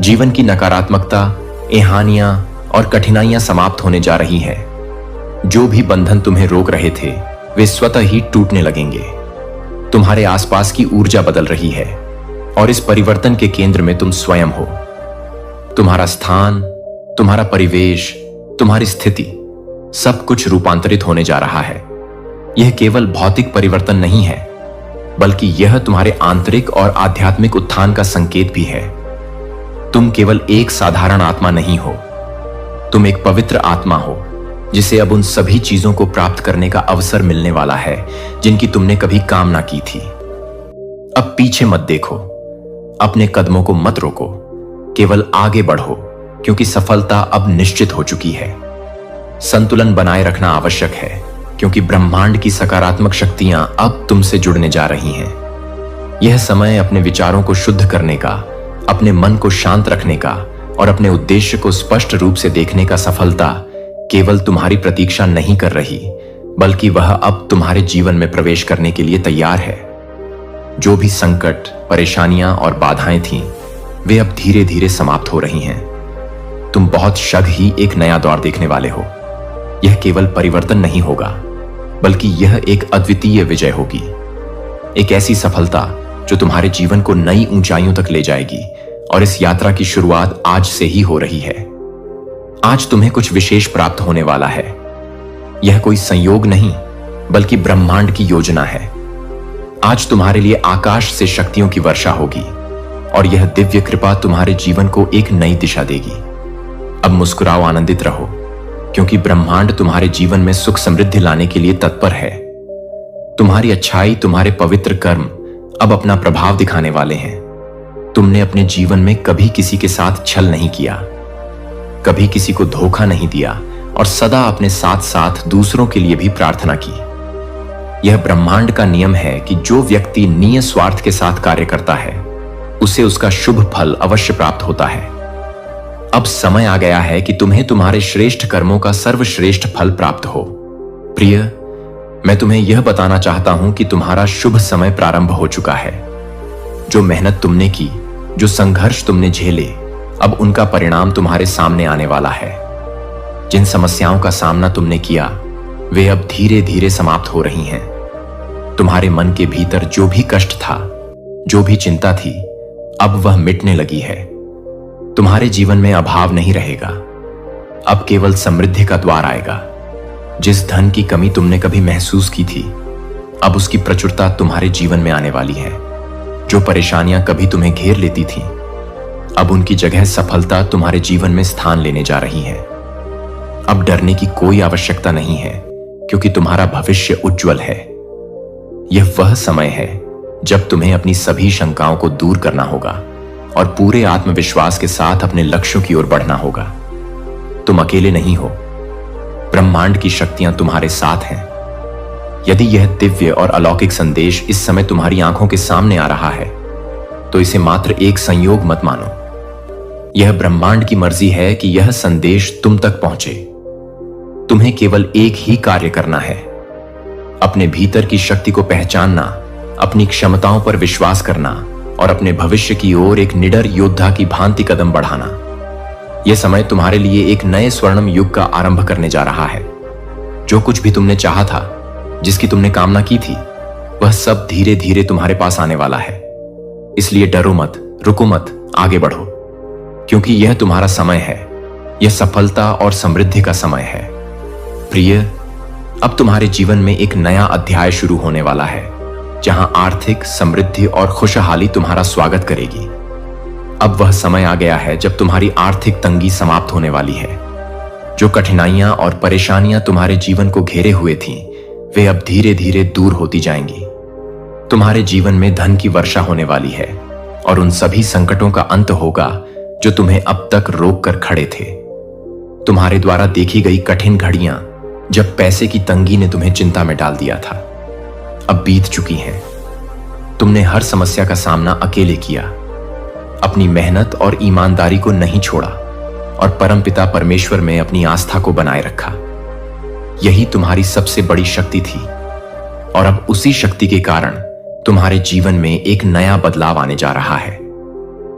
जीवन की नकारात्मकता, हानियां और कठिनाइयां समाप्त होने जा रही हैं। जो भी बंधन तुम्हें रोक रहे थे वे स्वतः ही टूटने लगेंगे। तुम्हारे आसपास की ऊर्जा बदल रही है और इस परिवर्तन के केंद्र में तुम स्वयं हो। तुम्हारा स्थान, तुम्हारा परिवेश, तुम्हारी स्थिति, सब कुछ रूपांतरित होने जा रहा है। यह केवल भौतिक परिवर्तन नहीं है, बल्कि यह तुम्हारे आंतरिक और आध्यात्मिक उत्थान का संकेत भी है। तुम केवल एक साधारण आत्मा नहीं हो, तुम एक पवित्र आत्मा हो जिसे अब उन सभी चीजों को प्राप्त करने का अवसर मिलने वाला है जिनकी तुमने कभी कामना की थी। अब पीछे मत देखो, अपने कदमों को मत रोको, केवल आगे बढ़ो, क्योंकि सफलता अब निश्चित हो चुकी है। संतुलन बनाए रखना आवश्यक है, क्योंकि ब्रह्मांड की सकारात्मक शक्तियां अब तुमसे जुड़ने जा रही हैं। यह समय अपने विचारों को शुद्ध करने का, अपने मन को शांत रखने का और अपने उद्देश्य को स्पष्ट रूप से देखने का सफलता केवल तुम्हारी प्रतीक्षा नहीं कर रही, बल्कि वह अब तुम्हारे जीवन में प्रवेश करने के लिए तैयार है। जो भी संकट, परेशानियां और बाधाएं थीं, वे अब धीरे धीरे समाप्त हो रही हैं। तुम बहुत शीघ्र ही एक नया दौर देखने वाले हो। यह केवल परिवर्तन नहीं होगा, बल्कि यह एक अद्वितीय विजय होगी। एक ऐसी सफलता जो तुम्हारे जीवन को नई ऊंचाइयों तक ले जाएगी, और इस यात्रा की शुरुआत आज से ही हो रही है। आज तुम्हें कुछ विशेष प्राप्त होने वाला है। यह कोई संयोग नहीं, बल्कि ब्रह्मांड की योजना है। आज तुम्हारे लिए आकाश से शक्तियों की वर्षा होगी, और यह दिव्य कृपा तुम्हारे जीवन को एक नई दिशा देगी। अब मुस्कुराओ, आनंदित रहो, क्योंकि ब्रह्मांड तुम्हारे जीवन में सुख समृद्धि लाने के लिए तत्पर है। तुम्हारी अच्छाई, तुम्हारे पवित्र कर्म अब अपना प्रभाव दिखाने वाले हैं। तुमने अपने जीवन में कभी किसी के साथ छल नहीं किया, कभी किसी को धोखा नहीं दिया, और सदा अपने साथ साथ दूसरों के लिए भी प्रार्थना की। यह ब्रह्मांड का नियम है कि जो व्यक्ति नियत स्वार्थ के साथ कार्य करता है उसे उसका शुभ फल अवश्य प्राप्त होता है। अब समय आ गया है कि तुम्हें तुम्हारे श्रेष्ठ कर्मों का सर्वश्रेष्ठ फल प्राप्त हो। प्रिय, मैं तुम्हें यह बताना चाहता हूं कि तुम्हारा शुभ समय प्रारंभ हो चुका है। जो मेहनत तुमने की, जो संघर्ष तुमने झेले, अब उनका परिणाम तुम्हारे सामने आने वाला है। जिन समस्याओं का सामना तुमने किया वे अब धीरे धीरे समाप्त हो रही हैं। तुम्हारे मन के भीतर जो भी कष्ट था, जो भी चिंता थी, अब वह मिटने लगी है। तुम्हारे जीवन में अभाव नहीं रहेगा, अब केवल समृद्धि का द्वार आएगा। जिस धन की कमी तुमने कभी महसूस की थी, अब उसकी प्रचुरता तुम्हारे जीवन में आने वाली है। जो परेशानियां कभी तुम्हें घेर लेती थीं, अब उनकी जगह सफलता तुम्हारे जीवन में स्थान लेने जा रही है। अब डरने की कोई आवश्यकता नहीं है, क्योंकि तुम्हारा भविष्य उज्जवल है। यह वह समय है जब तुम्हें अपनी सभी शंकाओं को दूर करना होगा और पूरे आत्मविश्वास के साथ अपने लक्ष्यों की ओर बढ़ना होगा। तुम अकेले नहीं हो, ब्रह्मांड की शक्तियां तुम्हारे साथ हैं। यदि यह दिव्य और अलौकिक संदेश इस समय तुम्हारी आंखों के सामने आ रहा है, तो इसे मात्र एक संयोग मत मानो। यह ब्रह्मांड की मर्जी है कि यह संदेश तुम तक पहुंचे। तुम्हें केवल एक ही कार्य करना है, अपने भीतर की शक्ति को पहचानना, अपनी क्षमताओं पर विश्वास करना और अपने भविष्य की ओर एक निडर योद्धा की भांति कदम बढ़ाना। यह समय तुम्हारे लिए एक नए स्वर्णिम युग का आरंभ करने जा रहा है। जो कुछ भी तुमने चाहा था, जिसकी तुमने कामना की थी, वह सब धीरे धीरे तुम्हारे पास आने वाला है। इसलिए डरो मत, रुको मत, आगे बढ़ो, क्योंकि यह तुम्हारा समय है। यह सफलता और समृद्धि का समय है। प्रिय, अब तुम्हारे जीवन में एक नया अध्याय शुरू होने वाला है, जहां आर्थिक समृद्धि और खुशहाली तुम्हारा स्वागत करेगी। अब वह समय आ गया है जब तुम्हारी आर्थिक तंगी समाप्त होने वाली है। जो कठिनाइयां और परेशानियां तुम्हारे जीवन को घेरे हुए थीं, वे अब धीरे धीरे दूर होती जाएंगी। तुम्हारे जीवन में धन की वर्षा होने वाली है और उन सभी संकटों का अंत होगा जो तुम्हें अब तक रोक कर खड़े थे। तुम्हारे द्वारा देखी गई कठिन घड़ियां, जब पैसे की तंगी ने तुम्हें चिंता में डाल दिया था, अब बीत चुकी हैं। तुमने हर समस्या का सामना अकेले किया, अपनी मेहनत और ईमानदारी को नहीं छोड़ा और परमपिता परमेश्वर में अपनी आस्था को बनाए रखा। यही तुम्हारी सबसे बड़ी शक्ति थी और अब उसी शक्ति के कारण तुम्हारे जीवन में एक नया बदलाव आने जा रहा है।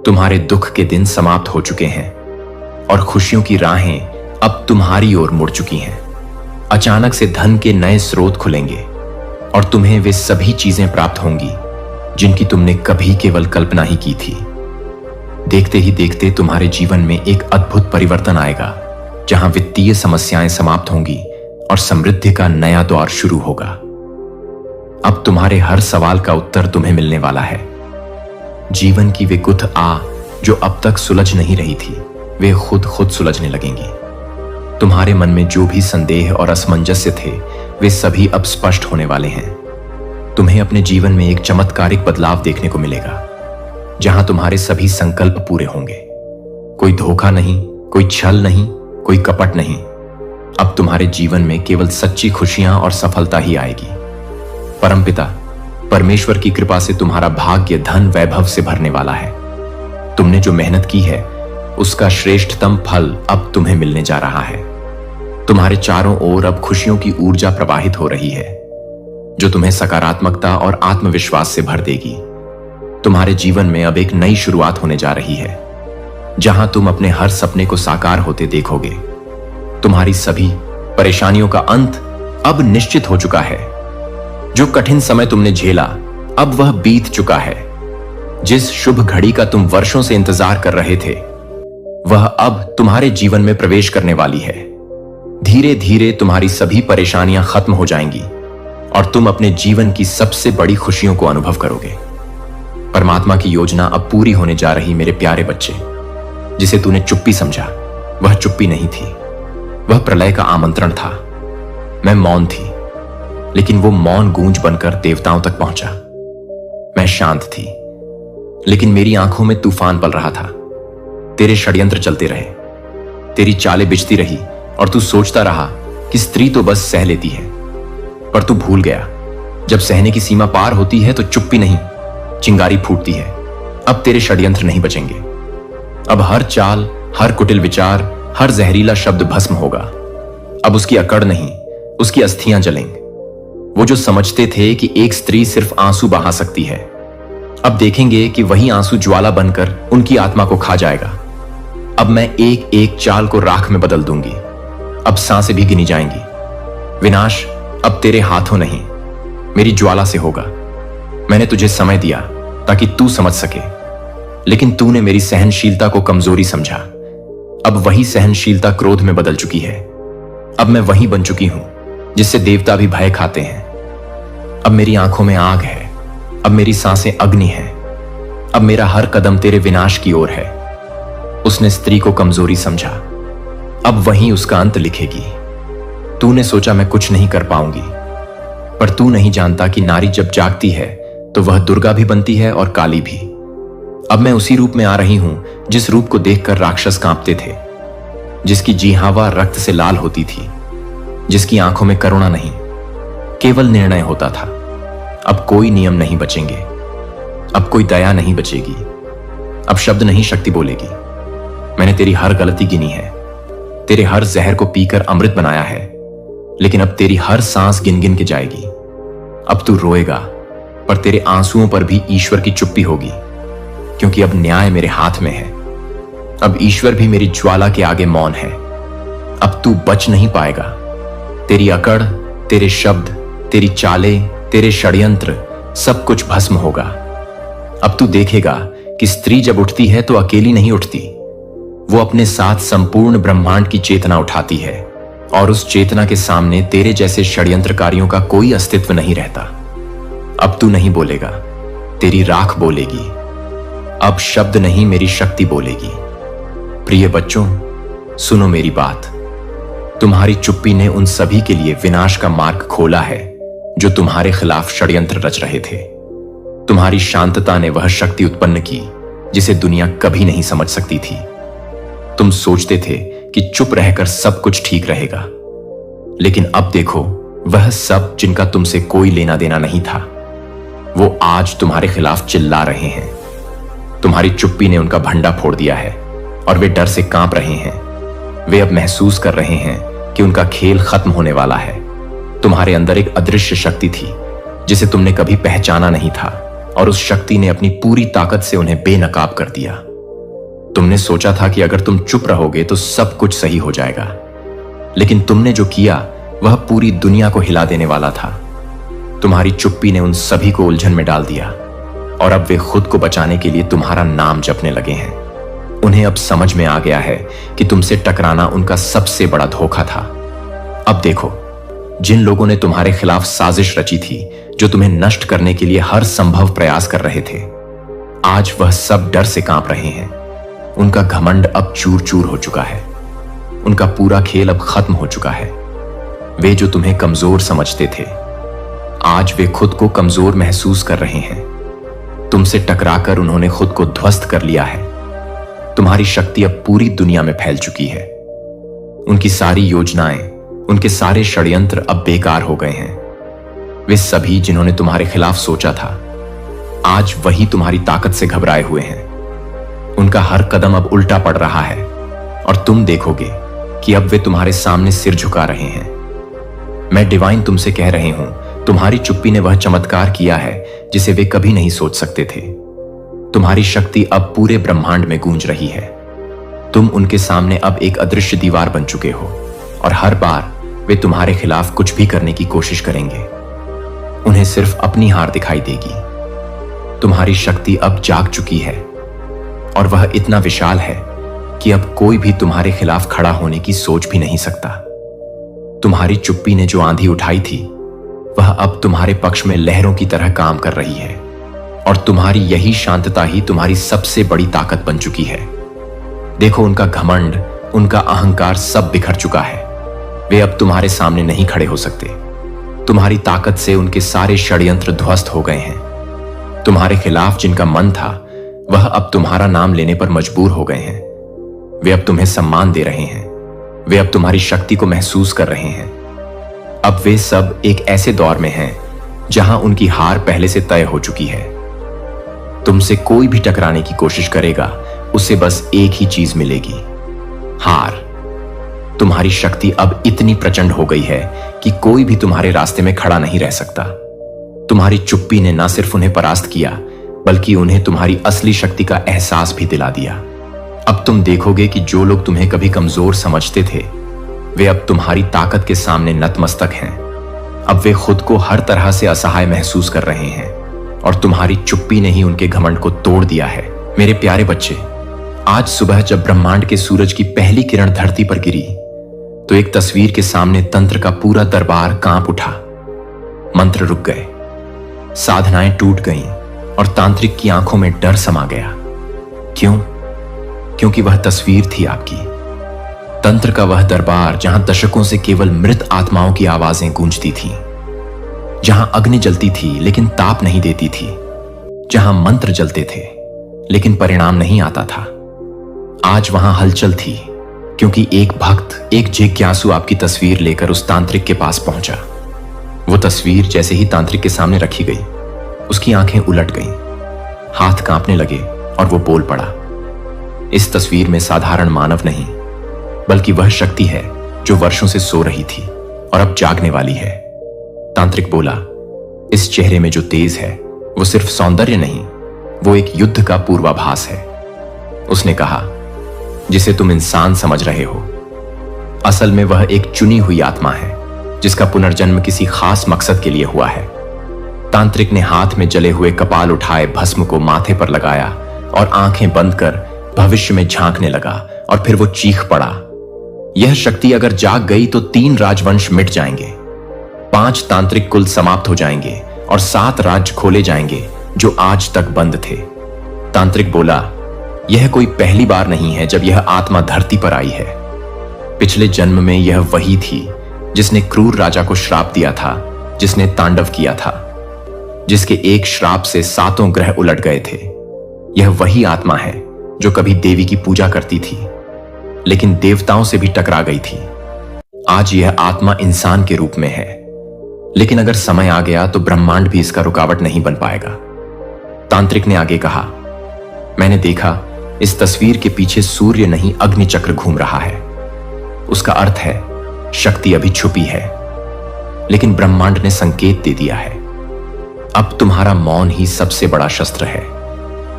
तुम्हारे दुख के दिन समाप्त हो चुके हैं और खुशियों की राहें अब तुम्हारी ओर मुड़ चुकी हैं। अचानक से धन के नए स्रोत खुलेंगे और तुम्हें वे सभी चीजें प्राप्त होंगी जिनकी तुमने कभी केवल कल्पना ही की थी। देखते ही देखते तुम्हारे जीवन में एक अद्भुत परिवर्तन आएगा, जहां वित्तीय समस्याएं समाप्त होंगी और समृद्धि का नया दौर शुरू होगा। अब तुम्हारे हर सवाल का उत्तर तुम्हें मिलने वाला है। जीवन की वे गुथ जो अब तक सुलझ नहीं रही थी, वे खुद सुलझने लगेंगी। तुम्हारे मन में जो भी संदेह और असमंजस्य थे, वे सभी अब स्पष्ट होने वाले हैं। तुम्हें अपने जीवन में एक चमत्कारिक बदलाव देखने को मिलेगा, जहां तुम्हारे सभी संकल्प पूरे होंगे। कोई धोखा नहीं, कोई छल नहीं, कोई कपट नहीं। अब तुम्हारे जीवन में केवल सच्ची खुशियां और सफलता ही आएगी। परमपिता परमेश्वर की कृपा से तुम्हारा भाग्य धन वैभव से भरने वाला है। तुमने जो मेहनत की है, उसका श्रेष्ठतम फल अब तुम्हें मिलने जा रहा है। तुम्हारे चारों ओर अब खुशियों की ऊर्जा प्रवाहित हो रही है, जो तुम्हें सकारात्मकता और आत्मविश्वास से भर देगी। तुम्हारे जीवन में अब एक नई शुरुआत होने जा रही है, जहां तुम अपने हर सपने को साकार होते देखोगे। तुम्हारी सभी परेशानियों का अंत अब निश्चित हो चुका है। जो कठिन समय तुमने झेला, अब वह बीत चुका है। जिस शुभ घड़ी का तुम वर्षों से इंतजार कर रहे थे, वह अब तुम्हारे जीवन में प्रवेश करने वाली है। धीरे धीरे तुम्हारी सभी परेशानियां खत्म हो जाएंगी और तुम अपने जीवन की सबसे बड़ी खुशियों को अनुभव करोगे। परमात्मा की योजना अब पूरी होने जा रही मेरे प्यारे बच्चे। जिसे तूने चुप्पी समझा, वह चुप्पी नहीं थी, वह प्रलय का आमंत्रण था। मैं मौन थी, लेकिन वो मौन गूंज बनकर देवताओं तक पहुंचा। मैं शांत थी, लेकिन मेरी आंखों में तूफान पल रहा था। तेरे षड्यंत्र चलते रहे, तेरी चालें बिछती रही और तू सोचता रहा कि स्त्री तो बस सह लेती है। पर तू भूल गया, जब सहने की सीमा पार होती है तो चुप्पी नहीं, चिंगारी फूटती है। अब तेरे षड्यंत्र नहीं बचेंगे। अब हर चाल, हर कुटिल विचार, हर जहरीला शब्द भस्म होगा। अब उसकी अकड़ नहीं, उसकी अस्थियां जलेंगी। वो जो समझते थे कि एक स्त्री सिर्फ आंसू बहा सकती है, अब देखेंगे कि वही आंसू ज्वाला बनकर उनकी आत्मा को खा जाएगा। अब मैं एक एक चाल को राख में बदल दूंगी। अब सांसें भी गिनी जाएंगी। विनाश अब तेरे हाथों नहीं, मेरी ज्वाला से होगा। मैंने तुझे समय दिया ताकि तू समझ सके, लेकिन तूने मेरी सहनशीलता को कमजोरी समझा। अब वही सहनशीलता क्रोध में बदल चुकी है। अब मैं वही बन चुकी हूं जिससे देवता भी भय खाते हैं। अब मेरी आंखों में आग है, अब मेरी सांसें अग्नि हैं। अब मेरा हर कदम तेरे विनाश की ओर है। उसने स्त्री को कमजोरी समझा, अब वहीं उसका अंत लिखेगी। तूने सोचा मैं कुछ नहीं कर पाऊंगी, पर तू नहीं जानता कि नारी जब जागती है तो वह दुर्गा भी बनती है और काली भी। अब मैं उसी रूप में आ रही हूं जिस रूप को देखकर राक्षस कांपते थे, जिसकी जीहावा रक्त से लाल होती थी, जिसकी आंखों में करुणा नहीं, केवल निर्णय होता था। अब कोई नियम नहीं बचेंगे, अब कोई दया नहीं बचेगी, अब शब्द नहीं शक्ति बोलेगी। मैंने तेरी हर गलती गिनी है, तेरे हर जहर को पीकर अमृत बनाया है, लेकिन अब तेरी हर सांस गिन गिन के जाएगी। अब तू रोएगा, पर तेरे आंसुओं पर भी ईश्वर की चुप्पी होगी, क्योंकि अब न्याय मेरे हाथ में है। अब ईश्वर भी मेरी ज्वाला के आगे मौन है। अब तू बच नहीं पाएगा। तेरी अकड़, तेरे शब्द, तेरी चालें, तेरे षड्यंत्र, सब कुछ भस्म होगा। अब तू देखेगा कि स्त्री जब उठती है तो अकेली नहीं उठती, वो अपने साथ संपूर्ण ब्रह्मांड की चेतना उठाती है, और उस चेतना के सामने तेरे जैसे षड्यंत्रकारियों का कोई अस्तित्व नहीं रहता। अब तू नहीं बोलेगा, तेरी राख बोलेगी। अब शब्द नहीं, मेरी शक्ति बोलेगी। प्रिय बच्चों, सुनो मेरी बात। तुम्हारी चुप्पी ने उन सभी के लिए विनाश का मार्ग खोला है जो तुम्हारे खिलाफ षड्यंत्र रच रहे थे। तुम्हारी शांतता ने वह शक्ति उत्पन्न की जिसे दुनिया कभी नहीं समझ सकती थी। तुम सोचते थे कि चुप रहकर सब कुछ ठीक रहेगा, लेकिन अब देखो, वह सब जिनका तुमसे कोई लेना देना नहीं था, वो आज तुम्हारे खिलाफ चिल्ला रहे हैं। तुम्हारी चुप्पी ने उनका भंडा फोड़ दिया है और वे डर से कांप रहे हैं। वे अब महसूस कर रहे हैं कि उनका खेल खत्म होने वाला है। तुम्हारे अंदर एक अदृश्य शक्ति थी जिसे तुमने कभी पहचाना नहीं था, और उस शक्ति ने अपनी पूरी ताकत से उन्हें बेनकाब कर दिया। तुमने सोचा था कि अगर तुम चुप रहोगे तो सब कुछ सही हो जाएगा, लेकिन तुमने जो किया वह पूरी दुनिया को हिला देने वाला था। तुम्हारी चुप्पी ने उन सभी को उलझन में डाल दिया, और अब वे खुद को बचाने के लिए तुम्हारा नाम जपने लगे हैं। उन्हें अब समझ में आ गया है कि तुमसे टकराना उनका सबसे बड़ा धोखा था। अब देखो, जिन लोगों ने तुम्हारे खिलाफ साजिश रची थी, जो तुम्हें नष्ट करने के लिए हर संभव प्रयास कर रहे थे, आज वह सब डर से कांप रहे हैं। उनका घमंड अब चूर चूर हो चुका है। उनका पूरा खेल अब खत्म हो चुका है। वे जो तुम्हें कमजोर समझते थे, आज वे खुद को कमजोर महसूस कर रहे हैं। तुमसे टकराकर उन्होंने खुद को ध्वस्त कर लिया है। तुम्हारी शक्ति अब पूरी दुनिया में फैल चुकी है। उनकी सारी योजनाएं, उनके सारे षड्यंत्र अब बेकार हो गए हैं। वे सभी जिन्होंने तुम्हारे खिलाफ सोचा था, आज वही तुम्हारी ताकत से घबराए हुए हैं। उनका हर कदम अब उल्टा पड़ रहा है, और तुम देखोगे कि अब वे तुम्हारे सामने सिर झुका रहे हैं। मैं डिवाइन तुमसे कह रही हूं, तुम्हारी चुप्पी ने वह चमत्कार किया है जिसे वे कभी नहीं सोच सकते थे। तुम्हारी शक्ति अब पूरे ब्रह्मांड में गूंज रही है। तुम उनके सामने अब एक अदृश्य दीवार बन चुके हो, और हर बार वे तुम्हारे खिलाफ कुछ भी करने की कोशिश करेंगे, उन्हें सिर्फ अपनी हार दिखाई देगी। तुम्हारी शक्ति अब जाग चुकी है, और वह इतना विशाल है कि अब कोई भी तुम्हारे खिलाफ खड़ा होने की सोच भी नहीं सकता। तुम्हारी चुप्पी ने जो आंधी उठाई थी, वह अब तुम्हारे पक्ष में लहरों की तरह काम कर रही है, और तुम्हारी यही शांतता ही तुम्हारी सबसे बड़ी ताकत बन चुकी है। देखो, उनका घमंड, उनका अहंकार सब बिखर चुका है। वे अब तुम्हारे सामने नहीं खड़े हो सकते। तुम्हारी ताकत से उनके सारे षड्यंत्र ध्वस्त हो गए हैं। तुम्हारे खिलाफ जिनका मन था, वह अब तुम्हारा नाम लेने पर मजबूर हो गए हैं। वे अब तुम्हें सम्मान दे रहे हैं। वे अब तुम्हारी शक्ति को महसूस कर रहे हैं। अब वे सब एक ऐसे दौर में हैं जहां उनकी हार पहले से तय हो चुकी है। तुमसे कोई भी टकराने की कोशिश करेगा, उसे बस एक ही चीज मिलेगी, हार। तुम्हारी शक्ति अब इतनी प्रचंड हो गई है कि कोई भी तुम्हारे रास्ते में खड़ा नहीं रह सकता। तुम्हारी चुप्पी ने न सिर्फ उन्हें परास्त किया, बल्कि उन्हें तुम्हारी असली शक्ति का एहसास भी दिला दिया। अब तुम देखोगे कि जो लोग तुम्हें कभी कमजोर समझते थे, वे अब तुम्हारी ताकत के सामने नतमस्तक हैं। अब वे खुद को हर तरह से असहाय महसूस कर रहे हैं, और तुम्हारी चुप्पी ने ही उनके घमंड को तोड़ दिया है। मेरे प्यारे बच्चे, आज सुबह जब ब्रह्मांड के सूरज की पहली किरण धरती पर गिरी, तो एक तस्वीर के सामने तंत्र का पूरा दरबार कांप उठा। मंत्र रुक गए, साधनाएं टूट गईं, और तांत्रिक की आंखों में डर समा गया। क्यों? क्योंकि वह तस्वीर थी आपकी। तंत्र का वह दरबार जहां दशकों से केवल मृत आत्माओं की आवाजें गूंजती थीं, जहां अग्नि जलती थी लेकिन ताप नहीं देती थी, जहां मंत्र जलते थे लेकिन परिणाम नहीं आता था, आज वहां हलचल थी, क्योंकि एक भक्त, एक जिज्ञासु आपकी तस्वीर लेकर उस तांत्रिक के पास पहुंचा। वो तस्वीर जैसे ही तांत्रिक के सामने रखी गई, उसकी आंखें उलट गईं, हाथ कांपने लगे, और वो बोल पड़ा, इस तस्वीर में साधारण मानव नहीं, बल्कि वह शक्ति है जो वर्षों से सो रही थी और अब जागने वाली है। तांत्रिक बोला, इस चेहरे में जो तेज है वो सिर्फ सौंदर्य नहीं, वो एक युद्ध का पूर्वाभास है। उसने कहा, जिसे तुम इंसान समझ रहे हो, असल में वह एक चुनी हुई आत्मा है जिसका पुनर्जन्म किसी खास मकसद के लिए हुआ है। तांत्रिक ने हाथ में जले हुए कपाल उठाए भस्म को माथे पर लगाया और आंखें बंद कर भविष्य में झांकने लगा, और फिर वो चीख पड़ा, यह शक्ति अगर जाग गई तो 3 राजवंश मिट जाएंगे, 5 तांत्रिक कुल समाप्त हो जाएंगे, और 7 राज्य खोले जाएंगे जो आज तक बंद थे। तांत्रिक बोला, यह कोई पहली बार नहीं है जब यह आत्मा धरती पर आई है। पिछले जन्म में यह वही थी जिसने क्रूर राजा को श्राप दिया था, जिसने तांडव किया था, जिसके एक श्राप से 7 ग्रह उलट गए थे। यह वही आत्मा है जो कभी देवी की पूजा करती थी, लेकिन देवताओं से भी टकरा गई थी। आज यह आत्मा इंसान के रूप में है, लेकिन अगर समय आ गया तो ब्रह्मांड भी इसका रुकावट नहीं बन पाएगा। तांत्रिक ने आगे कहा, मैंने देखा इस तस्वीर के पीछे सूर्य नहीं अग्नि चक्र घूम रहा है। उसका अर्थ है शक्ति अभी छुपी है, लेकिन ब्रह्मांड ने संकेत दे दिया है। अब तुम्हारा मौन ही सबसे बड़ा शस्त्र है,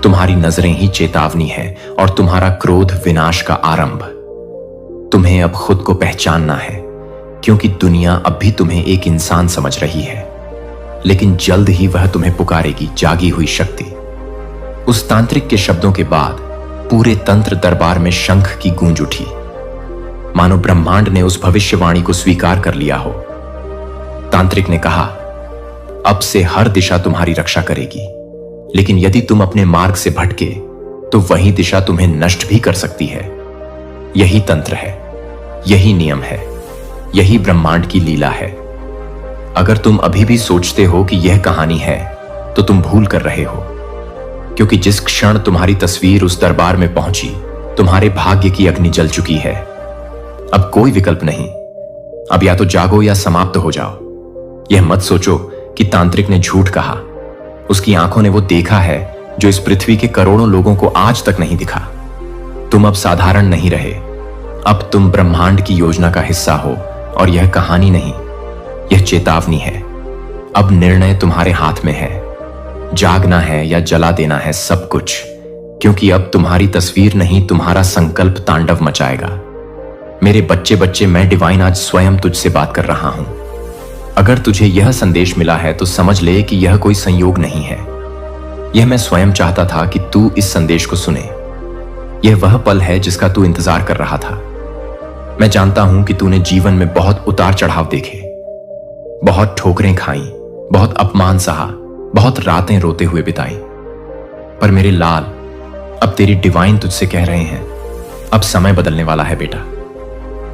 तुम्हारी नजरें ही चेतावनी है और तुम्हारा क्रोध विनाश का आरंभ। तुम्हें अब खुद को पहचानना है, क्योंकि दुनिया अब भी तुम्हें एक इंसान समझ रही है, लेकिन जल्द ही वह तुम्हें पुकारेगी जागी हुई शक्ति। उस तांत्रिक के शब्दों के बाद पूरे तंत्र दरबार में शंख की गूंज उठी, मानो ब्रह्मांड ने उस भविष्यवाणी को स्वीकार कर लिया हो। तांत्रिक ने कहा, अब से हर दिशा तुम्हारी रक्षा करेगी, लेकिन यदि तुम अपने मार्ग से भटके तो वही दिशा तुम्हें नष्ट भी कर सकती है। यही तंत्र है, यही नियम है, यही ब्रह्मांड की लीला है। अगर तुम अभी भी सोचते हो कि यह कहानी है तो तुम भूल कर रहे हो, क्योंकि जिस क्षण तुम्हारी तस्वीर उस दरबार में पहुंची, तुम्हारे भाग्य की अग्नि जल चुकी है। अब कोई विकल्प नहीं, अब या तो जागो या समाप्त हो जाओ। यह मत सोचो कि तांत्रिक ने झूठ कहा। उसकी आंखों ने वो देखा है जो इस पृथ्वी के करोड़ों लोगों को आज तक नहीं दिखा। तुम अब साधारण नहीं रहे, अब तुम ब्रह्मांड की योजना का हिस्सा हो, और यह कहानी नहीं, यह चेतावनी है। अब निर्णय तुम्हारे हाथ में है, जागना है या जला देना है सब कुछ, क्योंकि अब तुम्हारी तस्वीर नहीं, तुम्हारा संकल्प तांडव मचाएगा। मेरे बच्चे बच्चे, मैं डिवाइन आज स्वयं तुझसे बात कर रहा हूं। अगर तुझे यह संदेश मिला है तो समझ ले कि यह कोई संयोग नहीं है। यह मैं स्वयं चाहता था कि तू इस संदेश को सुने। यह वह पल है जिसका तू इंतजार कर रहा था। मैं जानता हूं कि तूने जीवन में बहुत उतार चढ़ाव देखे, बहुत ठोकरें खाई, बहुत अपमान सहा, बहुत रातें रोते हुए बिताई। पर मेरे लाल, अब तेरी डिवाइन तुझसे कह रहे हैं, अब समय बदलने वाला है बेटा।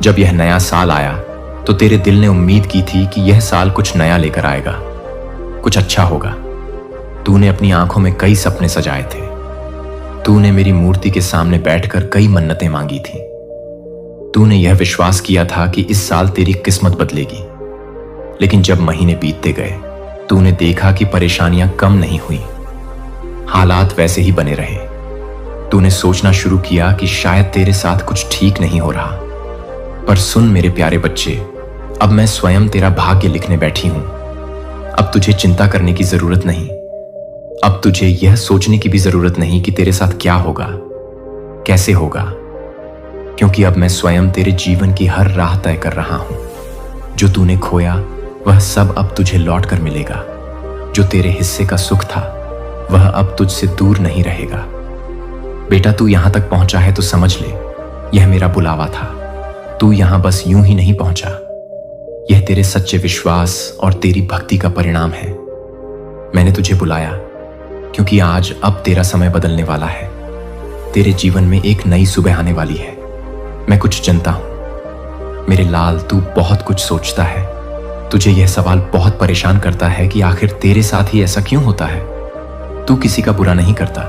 जब यह नया साल आया तो तेरे दिल ने उम्मीद की थी कि यह साल कुछ नया लेकर आएगा, कुछ अच्छा होगा। तूने अपनी आंखों में कई सपने सजाए थे, तूने मेरी मूर्ति के सामने बैठकर कई मन्नतें मांगी थी। तूने यह विश्वास किया था कि इस साल तेरी किस्मत बदलेगी, लेकिन जब महीने बीतते गए तूने देखा कि परेशानियां कम नहीं हुई, हालात वैसे ही बने रहे। तूने सोचना शुरू किया कि शायद तेरे साथ कुछ ठीक नहीं हो रहा। पर सुन मेरे प्यारे बच्चे, अब मैं स्वयं तेरा भाग्य लिखने बैठी हूं। अब तुझे चिंता करने की जरूरत नहीं, अब तुझे यह सोचने की भी जरूरत नहीं कि तेरे साथ क्या होगा, कैसे होगा, क्योंकि अब मैं स्वयं तेरे जीवन की हर राह तय कर रहा हूं। जो तूने खोया वह सब अब तुझे लौट कर मिलेगा। जो तेरे हिस्से का सुख था वह अब तुझसे दूर नहीं रहेगा। बेटा, तू यहां तक पहुंचा है तो समझ ले, यह मेरा बुलावा था। तू यहां बस यूं ही नहीं पहुंचा, यह तेरे सच्चे विश्वास और तेरी भक्ति का परिणाम है। मैंने तुझे बुलाया क्योंकि आज अब तेरा समय बदलने वाला है। तेरे जीवन में एक नई सुबह आने वाली है। मैं कुछ जानता हूं मेरे लाल, तू बहुत कुछ सोचता है। तुझे यह सवाल बहुत परेशान करता है कि आखिर तेरे साथ ही ऐसा क्यों होता है। तू किसी का बुरा नहीं करता,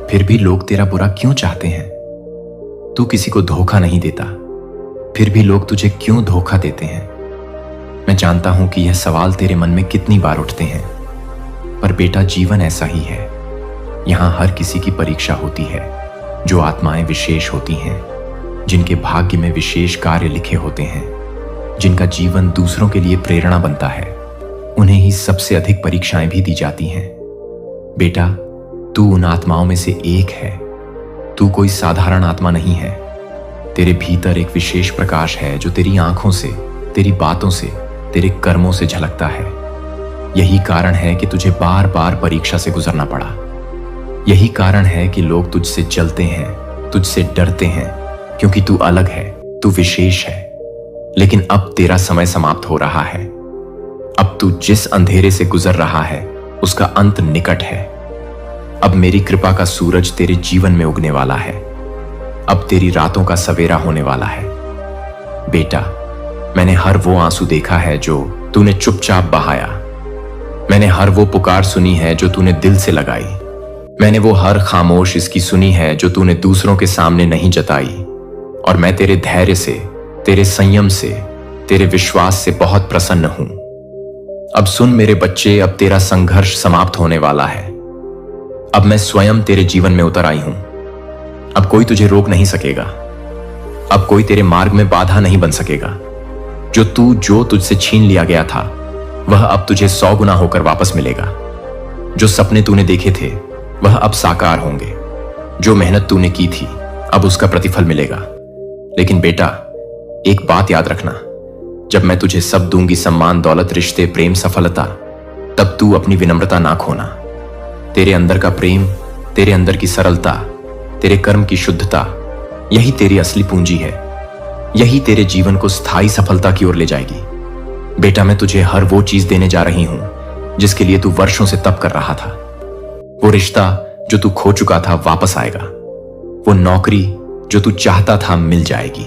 फिर भी लोग तेरा बुरा क्यों चाहते हैं। तू किसी को धोखा नहीं देता, फिर भी लोग तुझे क्यों धोखा देते हैं। मैं जानता हूं कि यह सवाल तेरे मन में कितनी बार उठते हैं, पर बेटा, जीवन ऐसा ही है। यहां हर किसी की परीक्षा होती है। जो आत्माएं विशेष होती हैं, जिनके भाग्य में विशेष कार्य लिखे होते हैं, जिनका जीवन दूसरों के लिए प्रेरणा बनता है, उन्हें ही सबसे अधिक परीक्षाएं भी दी जाती हैं। बेटा, तू उन आत्माओं में से एक है। तू कोई साधारण आत्मा नहीं है। तेरे भीतर एक विशेष प्रकाश है जो तेरी आंखों से, तेरी बातों से, तेरे कर्मों से झलकता है। यही कारण है कि तुझे बार बार परीक्षा से गुजरना पड़ा। यही कारण है कि लोग तुझसे जलते हैं, तुझसे डरते हैं, क्योंकि तू अलग है, तू विशेष है। लेकिन अब तेरा समय समाप्त हो रहा है। अब तू जिस अंधेरे से गुजर रहा है उसका अंत निकट है। अब मेरी कृपा का सूरज तेरे जीवन में उगने वाला है। अब तेरी रातों का सवेरा होने वाला है। बेटा, मैंने हर वो आंसू देखा है जो तूने चुपचाप बहाया। मैंने हर वो पुकार सुनी है जो तूने दिल से लगाई। मैंने वो हर खामोश इसकी सुनी है जो तूने दूसरों के सामने नहीं जताई। और मैं तेरे धैर्य से, तेरे संयम से, तेरे विश्वास से बहुत प्रसन्न हूं। अब सुन मेरे बच्चे, अब तेरा संघर्ष समाप्त होने वाला है। अब मैं स्वयं तेरे जीवन में उतर आई हूं। अब कोई तुझे रोक नहीं सकेगा। अब कोई तेरे मार्ग में बाधा नहीं बन सकेगा। जो तुझसे छीन लिया गया था वह अब तुझे 100 गुना होकर वापस मिलेगा। जो सपने तूने देखे थे वह अब साकार होंगे। जो मेहनत तूने की थी अब उसका प्रतिफल मिलेगा। लेकिन बेटा, एक बात याद रखना, जब मैं तुझे सब दूंगी, सम्मान, दौलत, रिश्ते, प्रेम, सफलता, तब तू अपनी विनम्रता ना खोना। तेरे अंदर का प्रेम, तेरे अंदर की सरलता, तेरे कर्म की शुद्धता, यही तेरी असली पूंजी है। यही तेरे जीवन को स्थायी सफलता की ओर ले जाएगी। बेटा, मैं तुझे हर वो चीज देने जा रही हूं जिसके लिए तू वर्षों से तप कर रहा था। वो रिश्ता जो तू खो चुका था वापस आएगा। वो नौकरी जो तू चाहता था मिल जाएगी।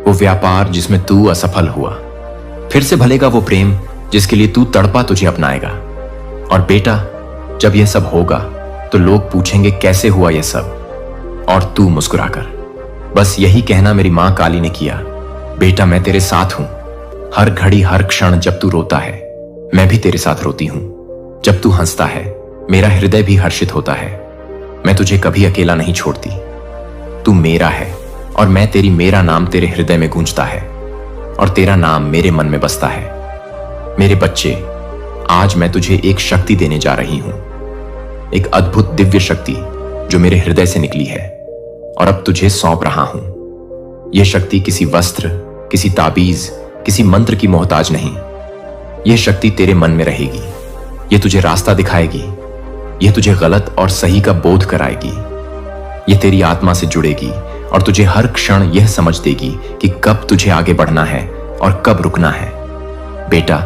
वो व्यापार जिसमें तू असफल हुआ फिर से भलेगा। वो प्रेम जिसके लिए तू तड़पा तुझे अपनाएगा। और बेटा, जब यह सब होगा तो लोग पूछेंगे कैसे हुआ यह सब, और तू मुस्कुराकर बस यही कहना, मेरी मां काली ने किया। बेटा, मैं तेरे साथ हूं। हर घड़ी, हर क्षण जब तू रोता है मैं भी तेरे साथ रोती हूं। जब तू हंसता है मेरा हृदय भी हर्षित होता है। मैं तुझे कभी अकेला नहीं छोड़ती। तू मेरा है और मैं तेरी। मेरा नाम तेरे हृदय में गूंजता है और तेरा नाम मेरे मन में बसता है। मेरे बच्चे, आज मैं तुझे एक शक्ति देने जा रही हूं, एक अद्भुत दिव्य शक्ति जो मेरे हृदय से निकली है और अब तुझे सौंप रहा हूं। यह शक्ति किसी वस्त्र, किसी ताबीज, किसी मंत्र की मोहताज नहीं। यह शक्ति तेरे मन में रहेगी। यह तुझे रास्ता दिखाएगी। यह तुझे गलत और सही का बोध कराएगी। यह तेरी आत्मा से जुड़ेगी और तुझे हर क्षण यह समझ देगी कि कब तुझे आगे बढ़ना है और कब रुकना है। बेटा,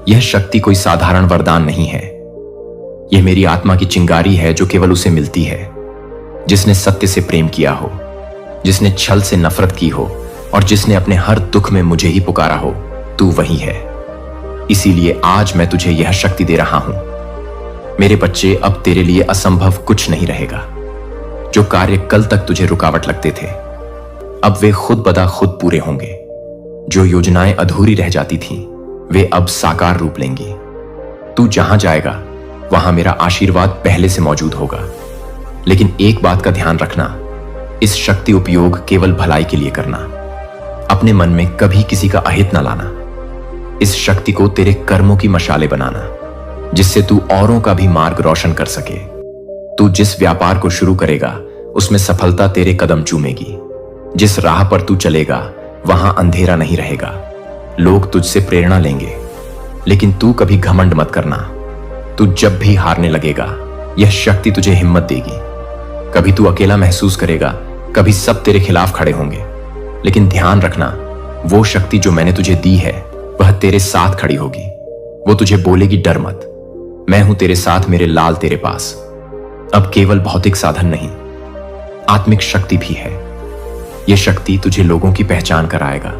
यह शक्ति कोई साधारण वरदान नहीं है। यह मेरी आत्मा की चिंगारी है जो केवल उसे मिलती है जिसने सत्य से प्रेम किया हो, जिसने छल से नफरत की हो और जिसने अपने हर दुख में मुझे ही पुकारा हो। तू वही है। इसीलिए आज मैं तुझे यह शक्ति दे रहा हूं। मेरे बच्चे, अब तेरे लिए असंभव कुछ नहीं रहेगा। जो कार्य कल तक तुझे रुकावट लगते थे अब वे खुद बदा खुद पूरे होंगे। जो योजनाएं अधूरी रह जाती थीं वे अब साकार रूप लेंगी। तू जहां जाएगा वहां मेरा आशीर्वाद पहले से मौजूद होगा। लेकिन एक बात का ध्यान रखना, इस शक्ति उपयोग केवल भलाई के लिए करना। अपने मन में कभी किसी का अहित न लाना। इस शक्ति को तेरे कर्मों की मशाले बनाना जिससे तू औरों का भी मार्ग रोशन कर सके। तू जिस व्यापार को शुरू करेगा उसमें सफलता तेरे कदम चूमेगी। जिस राह पर तू चलेगा वहां अंधेरा नहीं रहेगा। लोग तुझसे प्रेरणा लेंगे, लेकिन तू कभी घमंड मत करना। तू जब भी हारने लगेगा यह शक्ति तुझे हिम्मत देगी। कभी तू अकेला महसूस करेगा, कभी सब तेरे खिलाफ खड़े होंगे, लेकिन ध्यान रखना, वो शक्ति जो मैंने तुझे दी है वह तेरे साथ खड़ी होगी। वो तुझे बोलेगी डर मत, मैं हूं तेरे साथ, मेरे लाल तेरे पास। अब केवल भौतिक साधन नहीं, आत्मिक शक्ति भी है। यह शक्ति तुझे लोगों की पहचान कराएगा।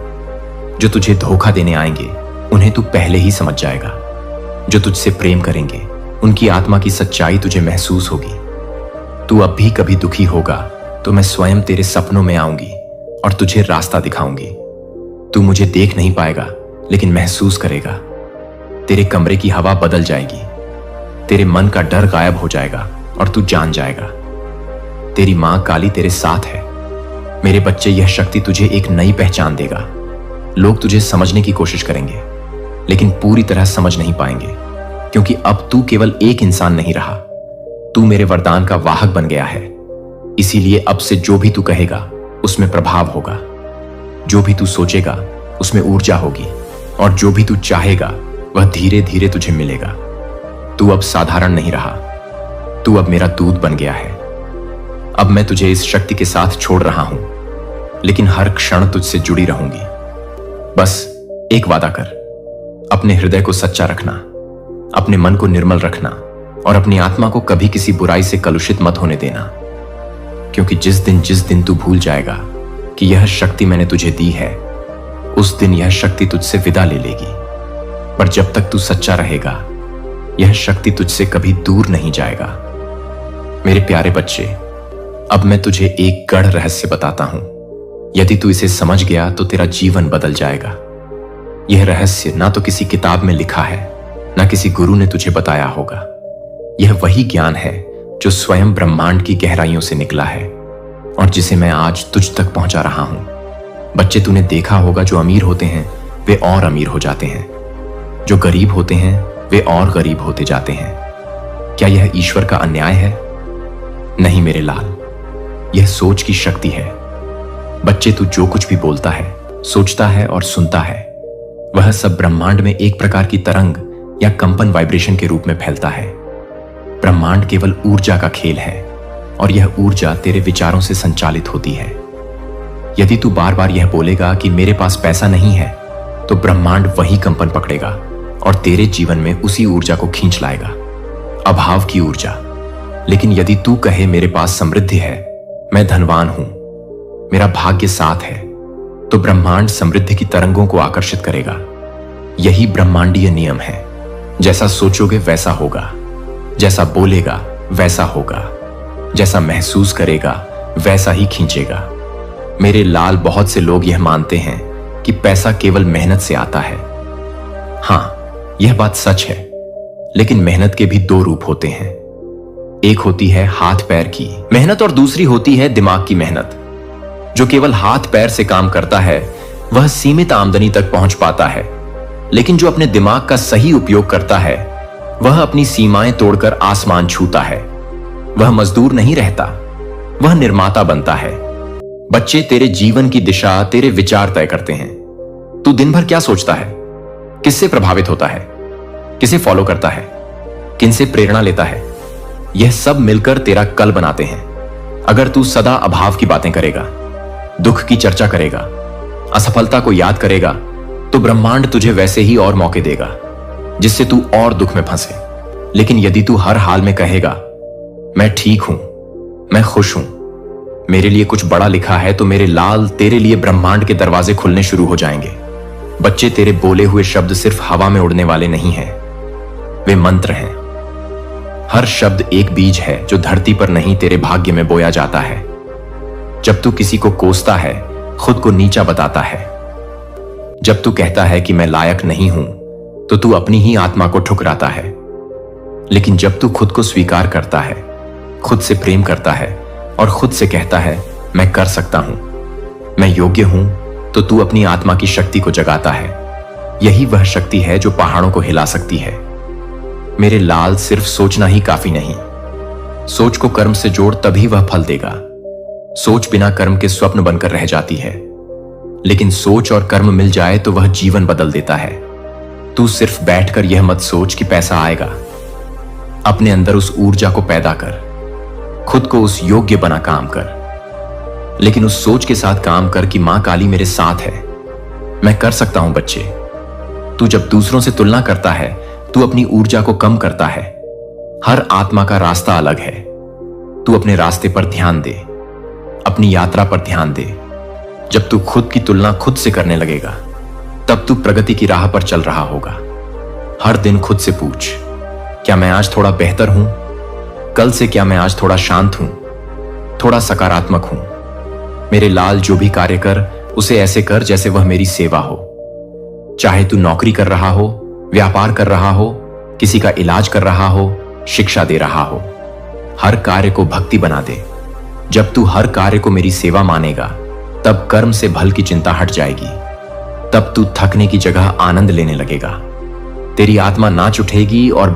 जो तुझे धोखा देने आएंगे उन्हें तू पहले ही समझ जाएगा। जो तुझसे प्रेम करेंगे उनकी आत्मा की सच्चाई तुझे महसूस होगी। तू अब भी कभी दुखी होगा तो मैं स्वयं तेरे सपनों में आऊंगी और तुझे रास्ता दिखाऊंगी। तू मुझे देख नहीं पाएगा लेकिन महसूस करेगा। तेरे कमरे की हवा बदल जाएगी। तेरे मन का डर गायब हो जाएगा और तू जान जाएगा तेरी मां काली तेरे साथ है। मेरे बच्चे, यह शक्ति तुझे एक नई पहचान देगा। लोग तुझे समझने की कोशिश करेंगे लेकिन पूरी तरह समझ नहीं पाएंगे, क्योंकि अब तू केवल एक इंसान नहीं रहा, तू मेरे वरदान का वाहक बन गया है। इसीलिए अब से जो भी तू कहेगा उसमें प्रभाव होगा। जो भी तू सोचेगा उसमें ऊर्जा होगी और जो भी तू चाहेगा वह धीरे धीरे तुझे मिलेगा। तू अब साधारण नहीं रहा, तू अब मेरा दूत बन गया है। अब मैं तुझे इस शक्ति के साथ छोड़ रहा हूं, लेकिन हर क्षण तुझसे जुड़ी रहूंगी। बस एक वादा कर, अपने हृदय को सच्चा रखना, अपने मन को निर्मल रखना और अपनी आत्मा को कभी किसी बुराई से कलुषित मत होने देना, क्योंकि जिस दिन तू भूल जाएगा कि यह शक्ति मैंने तुझे दी है, उस दिन यह शक्ति तुझसे विदा ले लेगी। पर जब तक तू सच्चा रहेगा, यह शक्ति तुझसे कभी दूर नहीं जाएगा। मेरे प्यारे बच्चे, अब मैं तुझे एक गढ़ रहस्य बताता हूं। यदि तू इसे समझ गया तो तेरा जीवन बदल जाएगा। यह रहस्य ना तो किसी किताब में लिखा है, ना किसी गुरु ने तुझे बताया होगा। यह वही ज्ञान है जो स्वयं ब्रह्मांड की गहराइयों से निकला है और जिसे मैं आज तुझ तक पहुंचा रहा हूं। बच्चे, तूने देखा होगा जो अमीर होते हैं वे और अमीर हो जाते हैं, जो गरीब होते हैं वे और गरीब होते जाते हैं। क्या यह ईश्वर का अन्याय है? नहीं मेरे लाल, यह सोच की शक्ति है। बच्चे, तू जो कुछ भी बोलता है, सोचता है और सुनता है, वह सब ब्रह्मांड में एक प्रकार की तरंग या कंपन वाइब्रेशन के रूप में फैलता है। ब्रह्मांड केवल ऊर्जा का खेल है और यह ऊर्जा तेरे विचारों से संचालित होती है। यदि तू बार बार यह बोलेगा कि मेरे पास पैसा नहीं है, तो ब्रह्मांड वही कंपन पकड़ेगा और तेरे जीवन में उसी ऊर्जा को खींच लाएगा, अभाव की ऊर्जा। लेकिन यदि तू कहे मेरे पास समृद्धि है, मैं धनवान हूं, मेरा भाग्य साथ है, तो ब्रह्मांड समृद्धि की तरंगों को आकर्षित करेगा। यही ब्रह्मांडीय नियम है। जैसा सोचोगे वैसा होगा, जैसा बोलेगा वैसा होगा, जैसा महसूस करेगा वैसा ही खींचेगा। मेरे लाल, बहुत से लोग यह मानते हैं कि पैसा केवल मेहनत से आता है। हां, यह बात सच है, लेकिन मेहनत के भी दो रूप होते हैं। एक होती है हाथ पैर की मेहनत और दूसरी होती है दिमाग की मेहनत। जो केवल हाथ पैर से काम करता है वह सीमित आमदनी तक पहुंच पाता है, लेकिन जो अपने दिमाग का सही उपयोग करता है वह अपनी सीमाएं तोड़कर आसमान छूता है। वह मजदूर नहीं रहता, वह निर्माता बनता है। बच्चे, तेरे जीवन की दिशा तेरे विचार तय करते हैं। तू दिन भर क्या सोचता है, किससे प्रभावित होता है, किसे फॉलो करता है, किनसे प्रेरणा लेता है, यह सब मिलकर तेरा कल बनाते हैं। अगर तू सदा अभाव की बातें करेगा, दुख की चर्चा करेगा, असफलता को याद करेगा, तो ब्रह्मांड तुझे वैसे ही और मौके देगा जिससे तू और दुख में फंसे। लेकिन यदि तू हर हाल में कहेगा मैं ठीक हूं, मैं खुश हूं, मेरे लिए कुछ बड़ा लिखा है, तो मेरे लाल, तेरे लिए ब्रह्मांड के दरवाजे खुलने शुरू हो जाएंगे। बच्चे, तेरे बोले हुए शब्द सिर्फ हवा में उड़ने वाले नहीं हैं, वे मंत्र हैं। हर शब्द एक बीज है जो धरती पर नहीं तेरे भाग्य में बोया जाता है। जब तू किसी को कोसता है, खुद को नीचा बताता है। जब तू कहता है कि मैं लायक नहीं हूं, तो तू अपनी ही आत्मा को ठुकराता है। लेकिन जब तू खुद को स्वीकार करता है, खुद से प्रेम करता है और खुद से कहता है मैं कर सकता हूं, मैं योग्य हूं, तो तू अपनी आत्मा की शक्ति को जगाता है। यही वह शक्ति है जो पहाड़ों को हिला सकती है। मेरे लाल, सिर्फ सोचना ही काफी नहीं। सोच को कर्म से जोड़, तभी वह फल देगा। सोच बिना कर्म के स्वप्न बनकर रह जाती है, लेकिन सोच और कर्म मिल जाए तो वह जीवन बदल देता है। तू सिर्फ बैठकर यह मत सोच कि पैसा आएगा। अपने अंदर उस ऊर्जा को पैदा कर, खुद को उस योग्य बना काम कर। लेकिन उस सोच के साथ काम कर कि मां काली मेरे साथ है, मैं कर सकता हूं। बच्चे, तू जब दूसरों से तुलना करता है, तू अपनी ऊर्जा को कम करता है। हर आत्मा का रास्ता अलग है। तू अपने रास्ते पर ध्यान दे, अपनी यात्रा पर ध्यान दे। जब तू खुद की तुलना खुद से करने लगेगा, तब तू प्रगति की राह पर चल रहा होगा। हर दिन खुद से पूछ, क्या मैं आज थोड़ा बेहतर हूं? कल से क्या मैं आज थोड़ा शांत हूं, थोड़ा सकारात्मक हूं? मेरे लाल, जो भी कार्य कर, उसे ऐसे कर जैसे वह मेरी सेवा हो। चाहे तू नौकरी कर रहा हो, व्यापार कर रहा हो, किसी का इलाज कर रहा हो, शिक्षा दे रहा हो, हर कार्य को भक्ति बना दे। जब तू हर कार्य को मेरी सेवा मानेगा, तब कर्म से भल की चिंता हट जाएगी। तब तू थकने की जगह आनंद लेने लगेगा। तेरी आत्मा नाच उठेगी और